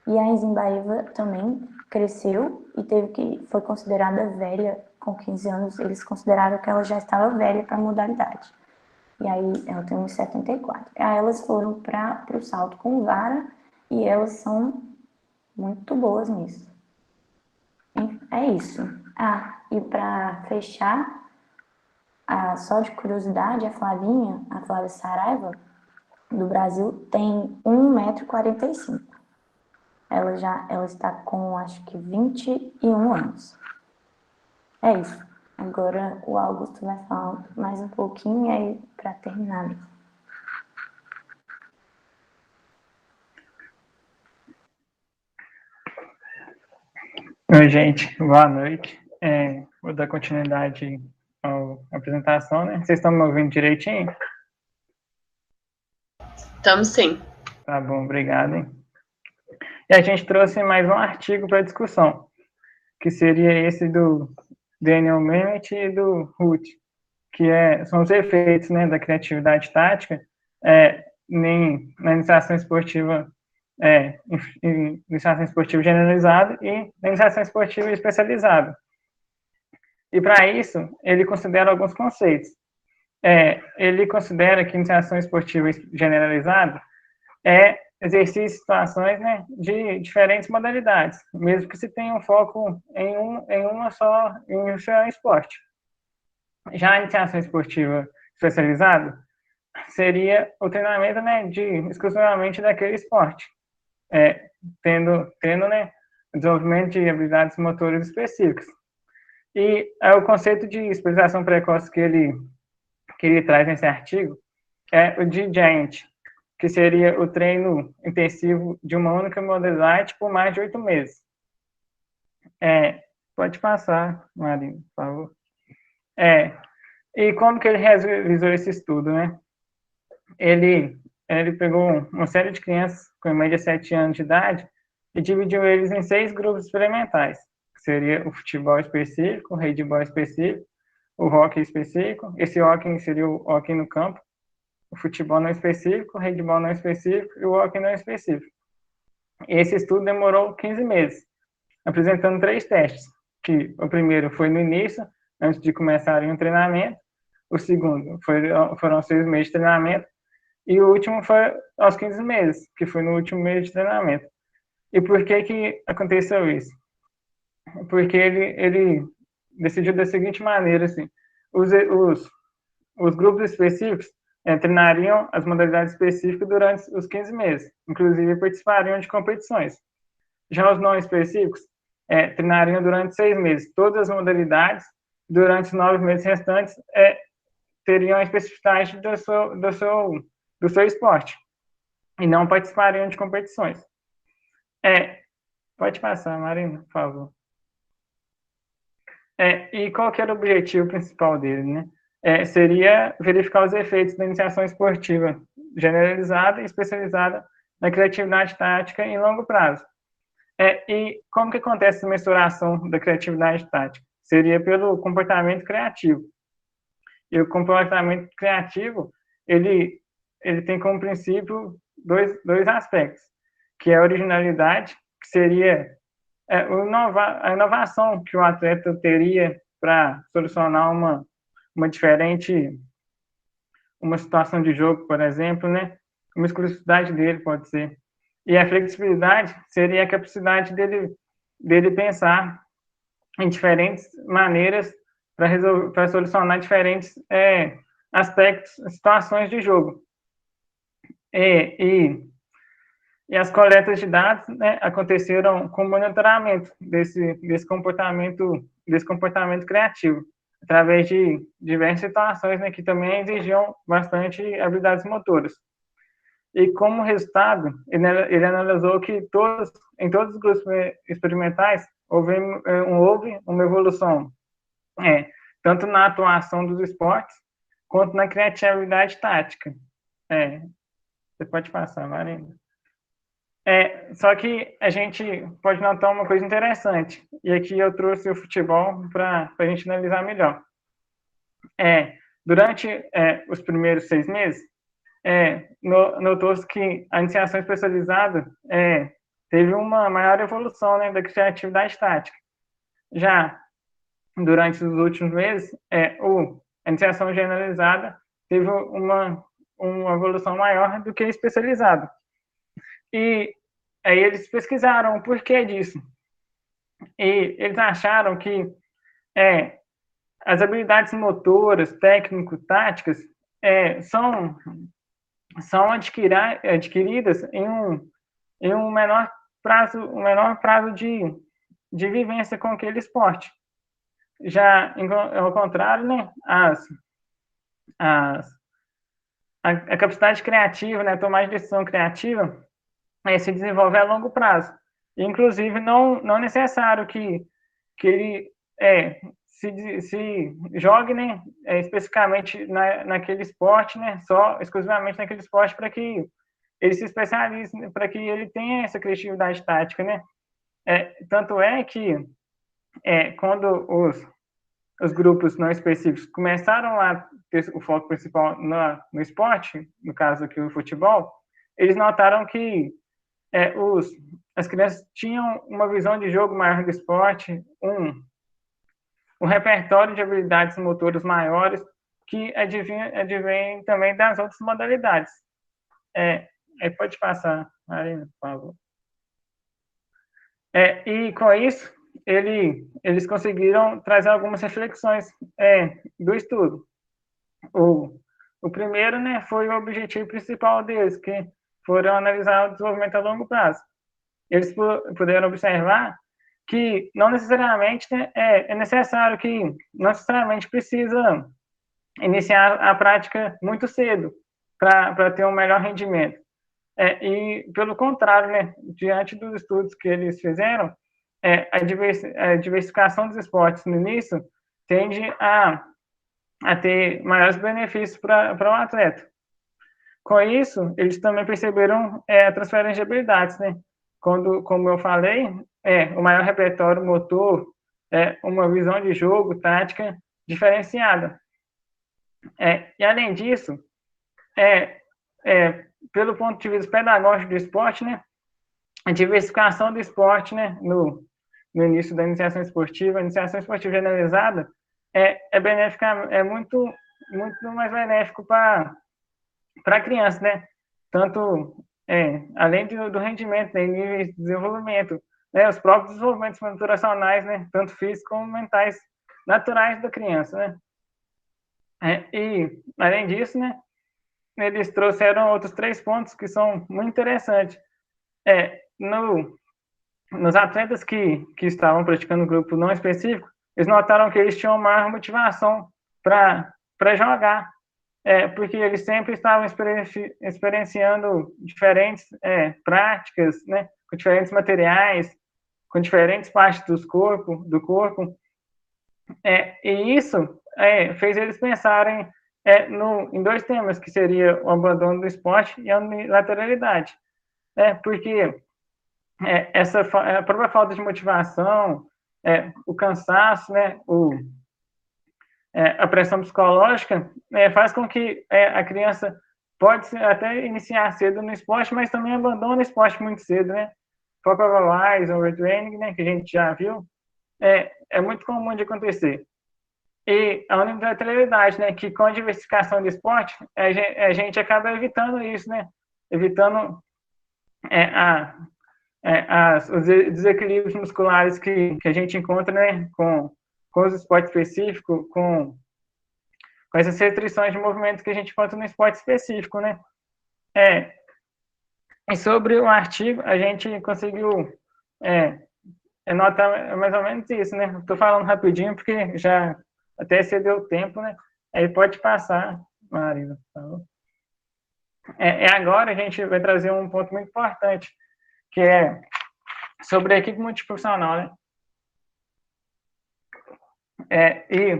E a Enzi Baeva também cresceu e foi considerada velha com 15 anos, eles consideraram que ela já estava velha para a modalidade. E aí ela tem 1,74 m. Aí elas foram para o salto com vara e elas são muito boas nisso. É isso. E para fechar, só de curiosidade, a Flávia Saraiva, do Brasil, tem 1,45 m. Ela está com, acho que, 21 anos. É isso. Agora o Augusto vai falar mais um pouquinho aí para terminar. Oi, gente. Boa noite. Vou dar continuidade à apresentação, né? Vocês estão me ouvindo direitinho? Estamos sim. Tá bom, obrigado, hein? E a gente trouxe mais um artigo para discussão, que seria esse do Daniel Mennett e do Ruth, que são os efeitos, né, da criatividade tática na iniciação esportiva, iniciação esportiva generalizada e na iniciação esportiva especializada. E para isso, ele considera alguns conceitos. Ele considera que iniciação esportiva generalizada exercício de situações, né, de diferentes modalidades, mesmo que se tenha um foco em um só esporte. Já a iniciação esportiva especializada seria o treinamento, né, exclusivamente daquele esporte, tendo né, o desenvolvimento de habilidades motoras específicas. E o conceito de especialização precoce que ele traz nesse artigo é o de Giant, que seria o treino intensivo de uma única modalidade por mais de 8 meses. Pode passar, Marina, por favor. E como que ele realizou esse estudo, né? Ele pegou uma série de crianças com em média 7 anos de idade e dividiu eles em 6 grupos experimentais, que seria o futebol específico, o handebol específico, o hóquei específico. Esse hóquei seria o hóquei no campo, o futebol não específico, o handebol não específico e o hóquei não específico. Esse estudo demorou 15 meses, apresentando 3 testes, que o primeiro foi no início, antes de começarem o treinamento, o segundo foram 6 meses de treinamento, e o último foi aos 15 meses, que foi no último mês de treinamento. E por que aconteceu isso? Porque ele decidiu da seguinte maneira, assim, os grupos específicos treinariam as modalidades específicas durante os 15 meses, inclusive participariam de competições. Já os não específicos treinariam durante 6 meses todas as modalidades, durante os 9 meses restantes teriam a especificidade do seu esporte e não participariam de competições. Pode passar, Marina, por favor. E qual que era o objetivo principal dele, né? Seria verificar os efeitos da iniciação esportiva generalizada e especializada na criatividade tática em longo prazo. E como que acontece a mensuração da criatividade tática? Seria pelo comportamento criativo. E o comportamento criativo, ele tem como princípio dois aspectos, que é a originalidade, que seria a inovação que o atleta teria para solucionar uma situação de jogo, por exemplo, né? Uma exclusividade dele pode ser. E a flexibilidade seria a capacidade dele pensar em diferentes maneiras para solucionar diferentes aspectos, situações de jogo. E as coletas de dados, né, aconteceram com monitoramento desse comportamento criativo, através de diversas situações, né, que também exigiam bastante habilidades motoras. E como resultado, ele analisou que em todos os grupos experimentais houve uma evolução, tanto na atuação dos esportes, quanto na criatividade tática. Você pode passar, Marina. Só que a gente pode notar uma coisa interessante, e aqui eu trouxe o futebol para a gente analisar melhor. Durante os primeiros 6 meses, notou-se que a iniciação especializada teve uma maior evolução, né, da criatividade tática. Já durante os últimos meses, a iniciação generalizada teve uma evolução maior do que a especializada. E aí eles pesquisaram o porquê disso. E eles acharam que as habilidades motoras, técnico-táticas, são adquiridas em um menor prazo de vivência com aquele esporte. Já ao contrário, né, a capacidade criativa, né, a tomada de decisão criativa, se desenvolve a longo prazo. Inclusive, não é necessário que ele se jogue, né, especificamente naquele esporte, né, só exclusivamente naquele esporte, para que ele se especialize, né, para que ele tenha essa criatividade tática, né. Tanto é que quando os grupos não específicos começaram a ter o foco principal no esporte, no caso aqui o futebol, eles notaram que as crianças tinham uma visão de jogo maior do esporte, um repertório de habilidades motoras maiores, que advém também das outras modalidades. Aí pode passar, Marina, por favor. E com isso, eles conseguiram trazer algumas reflexões do estudo. O primeiro, né, foi o objetivo principal deles, que foram analisar o desenvolvimento a longo prazo. Eles puderam observar que não necessariamente, né, é necessário que, não necessariamente precisa iniciar a prática muito cedo para ter um melhor rendimento. E, pelo contrário, né, diante dos estudos que eles fizeram, a diversificação dos esportes no início tende a ter maiores benefícios para o atleta. Com isso, eles também perceberam a transferência de habilidades, né? Como eu falei, o maior repertório motor, uma visão de jogo, tática diferenciada. E, além disso, pelo ponto de vista pedagógico do esporte, né, a diversificação do esporte, né, no início da iniciação esportiva, a iniciação esportiva generalizada é benéfica, é muito mais benéfico para a criança, né? Tanto além do rendimento, né, níveis de desenvolvimento, né, os próprios desenvolvimentos maturacionais, né, tanto físicos como mentais, naturais da criança, né? E além disso, né, eles trouxeram outros 3 pontos que são muito interessantes. Nos atletas que estavam praticando grupo não específico, eles notaram que eles tinham maior motivação para jogar, porque eles sempre estavam experienciando diferentes práticas, né, com diferentes materiais, com diferentes partes do corpo, e isso fez eles pensarem em 2 temas, que seria o abandono do esporte e a unilateralidade, porque a própria falta de motivação, o cansaço, né, a pressão psicológica, faz com que a criança pode até iniciar cedo no esporte, mas também abandona o esporte muito cedo, né? Foco overwise, overtraining, né, que a gente já viu, é muito comum de acontecer. E a unilateralidade, né, que com a diversificação do esporte, a gente acaba evitando isso, né? Evitando os desequilíbrios musculares que a gente encontra, né, com os esportes específicos, com essas restrições de movimento que a gente encontra no esporte específico, né. E sobre o artigo, a gente conseguiu notar mais ou menos isso, né. Estou falando rapidinho porque já até excedeu o tempo, né. Aí pode passar, Marina, por favor. Agora a gente vai trazer um ponto muito importante, que é sobre a equipe multiprofissional, né? E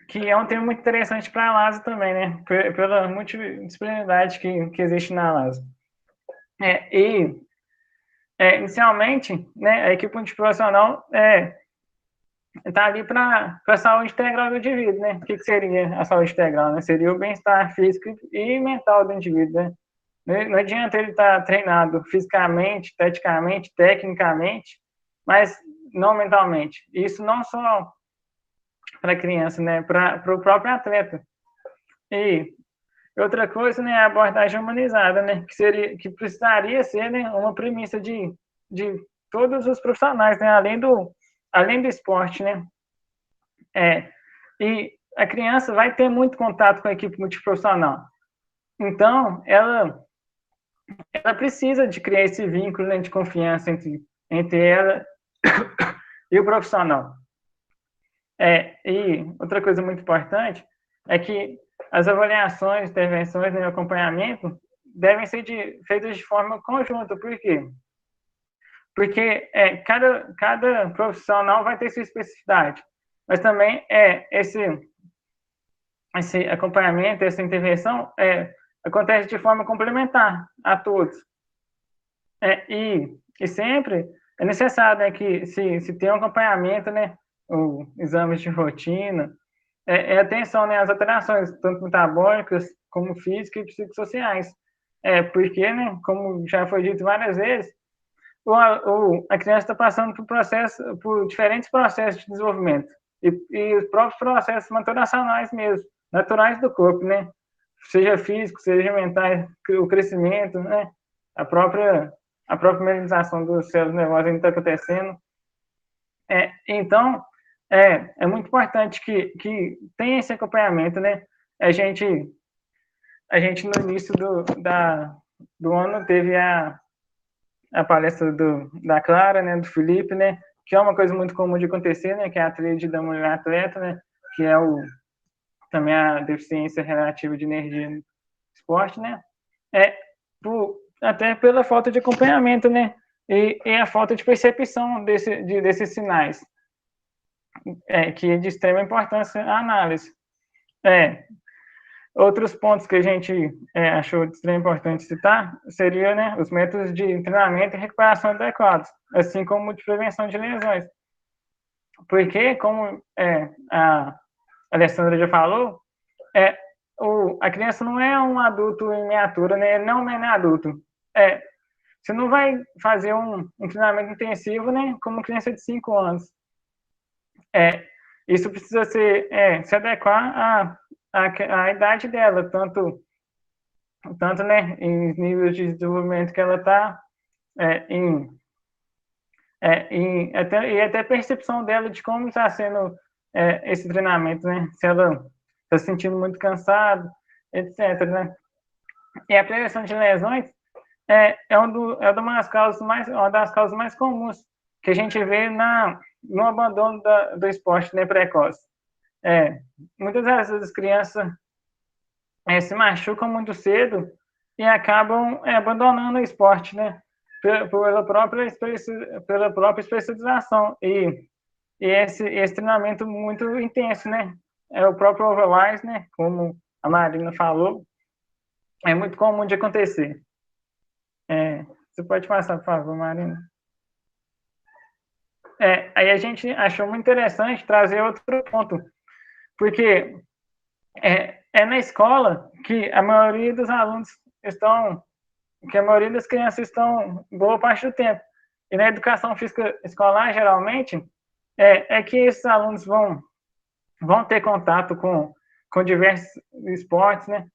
que é um tema muito interessante para a LASA também, né? Pela multidisciplinaridade que existe na LASA. Inicialmente, né, a equipe multiprofissional está ali para a saúde integral do indivíduo, né? O que seria a saúde integral, né? Seria o bem-estar físico e mental do indivíduo, né? Não adianta ele estar treinado fisicamente, taticamente, tecnicamente, mas não mentalmente. Isso não só para a criança, né? Para o próprio atleta. E outra coisa, né? A abordagem humanizada, né? Que precisaria ser, né, uma premissa de todos os profissionais, né? Além do esporte, né? E a criança vai ter muito contato com a equipe multiprofissional. Então, ela precisa de criar esse vínculo, né, de confiança entre ela e o profissional. E outra coisa muito importante é que as avaliações, intervenções e acompanhamento devem ser feitas de forma conjunta. Por quê? Porque cada profissional vai ter sua especificidade, mas também esse acompanhamento, essa intervenção acontece de forma complementar a todos. E sempre é necessário, né, que se tem um acompanhamento, né, exames de rotina, atenção, né, às alterações, tanto metabólicas, como físicas e psicossociais. Porque, né, como já foi dito várias vezes, a criança está passando por diferentes processos de desenvolvimento e os próprios processos maturacionais mesmo, naturais do corpo, né? Seja físico, seja mental, o crescimento, né? A própria mineralização dos células nervosas ainda está acontecendo. Então, é muito importante que tenha esse acompanhamento, né? A gente no início do ano teve a palestra da Clara, né, do Felipe, né, que é uma coisa muito comum de acontecer, né, que é a tríade da mulher atleta, né, que é também a deficiência relativa de energia no esporte, né, até pela falta de acompanhamento, né, e a falta de percepção desses sinais, que é de extrema importância a análise. Outros pontos que a gente achou de extrema importância citar seriam, né, os métodos de treinamento e recuperação adequados, assim como de prevenção de lesões. Porque, como a Alessandra já falou, a criança não é um adulto em miniatura, né, ele não é um menor adulto. Você não vai fazer um treinamento intensivo, né, como uma criança de 5 anos. Isso precisa se adequar à idade dela, tanto né, em níveis de desenvolvimento que ela está, e até a percepção dela de como está sendo esse treinamento, né? Se ela está se sentindo muito cansada, etc. Né? E a prevenção de lesões uma das causas mais comuns que a gente vê no abandono do esporte, né, precoce. Muitas vezes as crianças se machucam muito cedo e acabam abandonando o esporte, né? Pela própria especialização e esse treinamento muito intenso, né? O próprio overwise, né? Como a Marina falou, é muito comum de acontecer. Você pode passar, por favor, Marina? Aí a gente achou muito interessante trazer outro ponto, porque na escola que a maioria dos alunos que a maioria das crianças estão boa parte do tempo. E na educação física escolar, geralmente, que esses alunos vão ter contato com diversos esportes, né?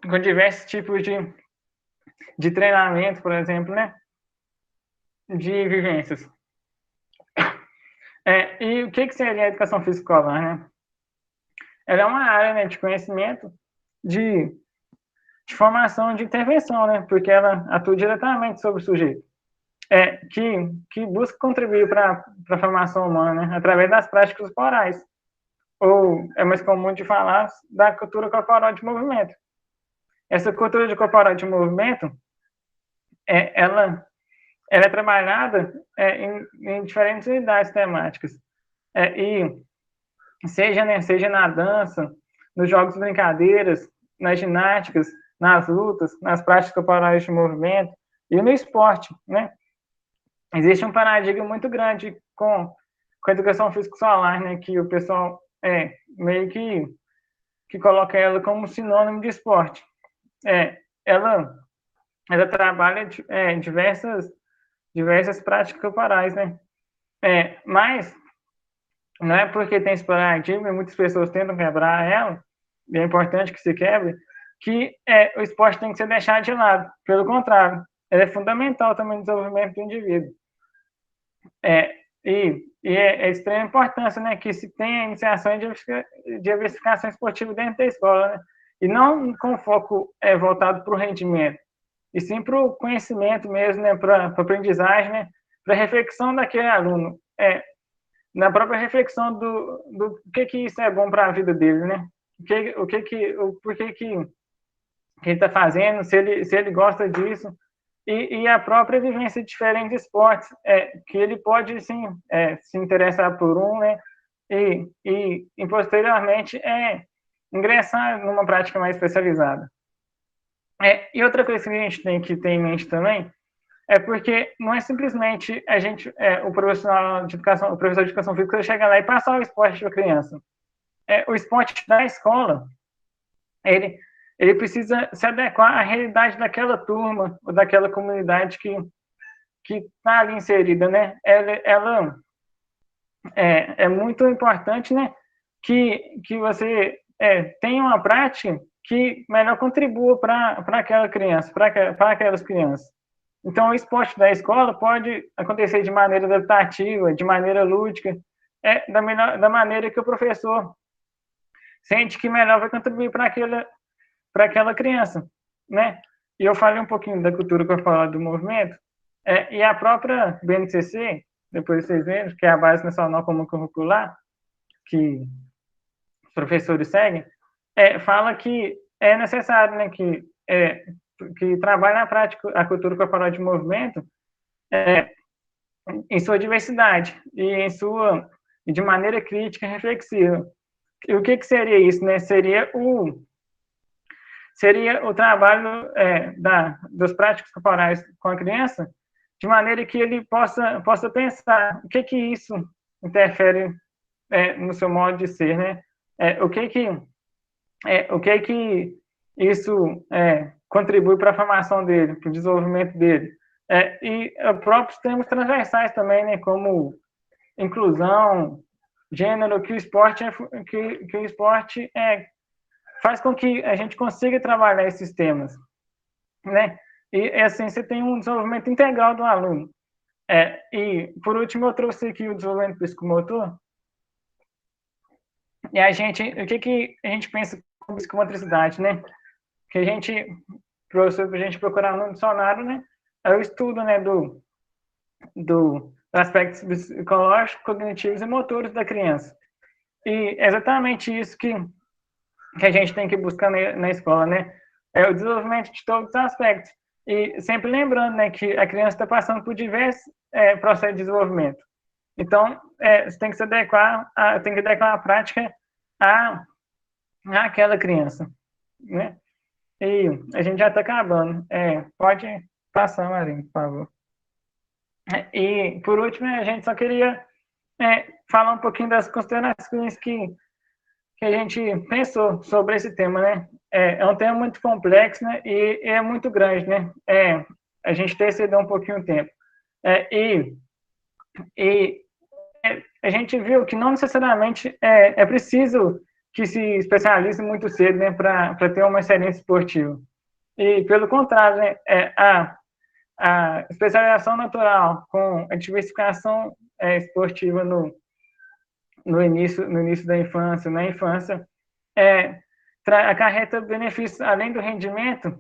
Com diversos tipos de treinamento, por exemplo, né? De vivências. E o que seria a educação física escolar, né? Ela é uma área, né, de conhecimento de formação de intervenção, né? Porque ela atua diretamente sobre o sujeito. Que busca contribuir para a formação humana, né? Através das práticas corporais. Ou é mais comum de falar da cultura corporal de movimento. Essa cultura corporal de movimento, ela é trabalhada em diferentes unidades temáticas. E seja na dança, nos jogos de brincadeiras, nas ginásticas, nas lutas, nas práticas corporais de movimento e no esporte, né? Existe um paradigma muito grande com a educação física solar, né? Que o pessoal meio que coloca ela como sinônimo de esporte. Ela trabalha diversas práticas corporais, né? Mas não é porque tem esse paradigma e muitas pessoas tentam quebrar ela, e é importante que se quebre, que o esporte tem que ser deixado de lado. Pelo contrário, ele é fundamental também no desenvolvimento do indivíduo. E é de extrema importância, né, que se tenha iniciação de diversificação esportiva dentro da escola, né? E não com foco voltado para o rendimento, e sim para o conhecimento mesmo, né, para a aprendizagem, né, para a reflexão daquele aluno, na própria reflexão do que isso é bom para a vida dele, né? Por que ele está fazendo, se ele gosta disso, e a própria vivência de diferentes esportes, que ele pode, sim, se interessar por um, né? E posteriormente, ingressar numa prática mais especializada. E outra coisa que a gente tem que ter em mente também porque não é simplesmente o professor de educação física chegar lá e passar o esporte para a criança. O esporte da escola, ele precisa se adequar à realidade daquela turma ou daquela comunidade que está ali inserida, né? Ela é muito importante, né, que você tenha uma prática que melhor contribua para aquela criança, para aquelas crianças. Então, o esporte da escola pode acontecer de maneira adaptativa, de maneira lúdica, da maneira que o professor sente que melhor vai contribuir para aquela criança, né? E eu falei um pouquinho da cultura corporal do movimento, e a própria BNCC, depois vocês verem, que é a Base Nacional Comum Curricular, que os professores seguem, fala que é necessário, né, que trabalhe na prática a cultura corporal de movimento em sua diversidade e de maneira crítica e reflexiva. E o que seria isso, né? Seria o trabalho das práticas corporais com a criança de maneira que ele possa pensar o que isso interfere no seu modo de ser, né? O que isso contribui para a formação dele, para o desenvolvimento dele. E próprios termos transversais também, né, como inclusão, gênero, que o esporte faz com que a gente consiga trabalhar esses temas, né? E assim você tem um desenvolvimento integral do aluno. E por último eu trouxe aqui o desenvolvimento psicomotor. E o que a gente pensa com psicomotricidade, né? Que para a gente procurar no dicionário, né, é o estudo, né, do aspectos psicológicos, cognitivos e motores da criança. E é exatamente isso que a gente tem que buscar na escola, né? É o desenvolvimento de todos os aspectos. E sempre lembrando, né, que a criança está passando por diversos processos de desenvolvimento. Então, você tem que adequar a prática àquela criança, né? E a gente já está acabando. Pode passar, Marinho, por favor. E, por último, a gente só queria falar um pouquinho das considerações que a gente pensou sobre esse tema, né? É um tema muito complexo, né? E é muito grande, né? A gente excedeu um pouquinho o tempo. A gente viu que não necessariamente é preciso que se especialize muito cedo, né, para ter uma excelência esportiva. E, pelo contrário, né, a especialização natural com a diversificação esportiva no início da infância, na infância, acarreta benefícios, além do rendimento,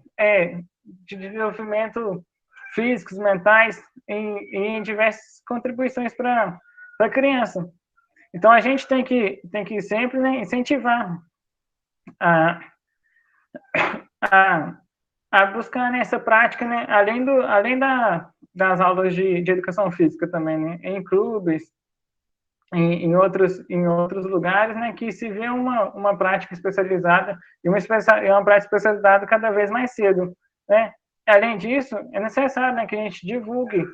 de desenvolvimento físicos, mentais, e em diversas contribuições para a criança. Então, a gente tem que sempre, né, incentivar a buscar nessa prática, né, além das aulas de educação física também, né, em clubes, em outros lugares, né, que se vê uma prática especializada e uma prática especializada cada vez mais cedo, né? Além disso, é necessário, né, que a gente divulgue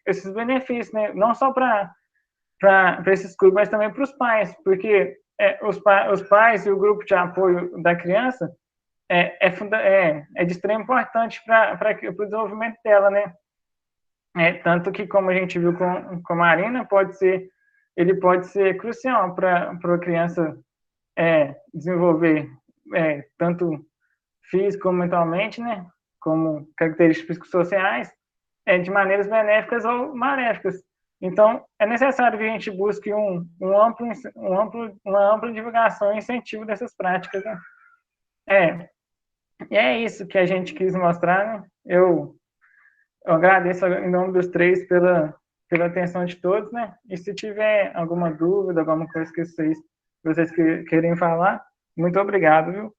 esses benefícios, né, não só para esses clubes, mas também para os pais, porque os pais e o grupo de apoio da criança é de extrema importância para o desenvolvimento dela, né? Tanto que, como a gente viu com a Marina, ele pode ser crucial para a criança desenvolver tanto físico como mentalmente, né? Como características psicossociais, de maneiras benéficas ou maléficas. Então, é necessário que a gente busque uma ampla divulgação e incentivo dessas práticas, né? E é isso que a gente quis mostrar, né? Eu agradeço em nome dos três pela atenção de todos, né? E se tiver alguma dúvida, alguma coisa que vocês querem falar, muito obrigado, viu?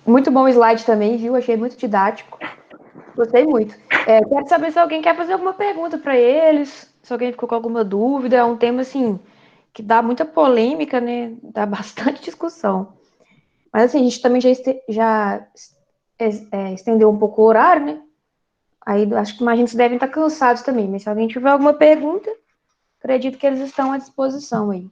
Muito bom o slide também, viu? Achei muito didático. Gostei muito. Quero saber se alguém quer fazer alguma pergunta para eles, se alguém ficou com alguma dúvida. É um tema, assim, que dá muita polêmica, né? Dá bastante discussão. Mas, assim, a gente também já estendeu um pouco o horário, né? Aí, acho que imagino que vocês devem estar cansados também. Mas se alguém tiver alguma pergunta, acredito que eles estão à disposição aí.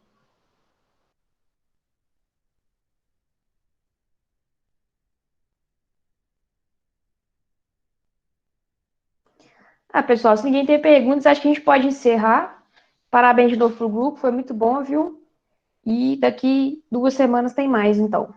Pessoal, se ninguém tem perguntas, acho que a gente pode encerrar. Parabéns de novo pro grupo, foi muito bom, viu? E daqui 2 semanas tem mais, então.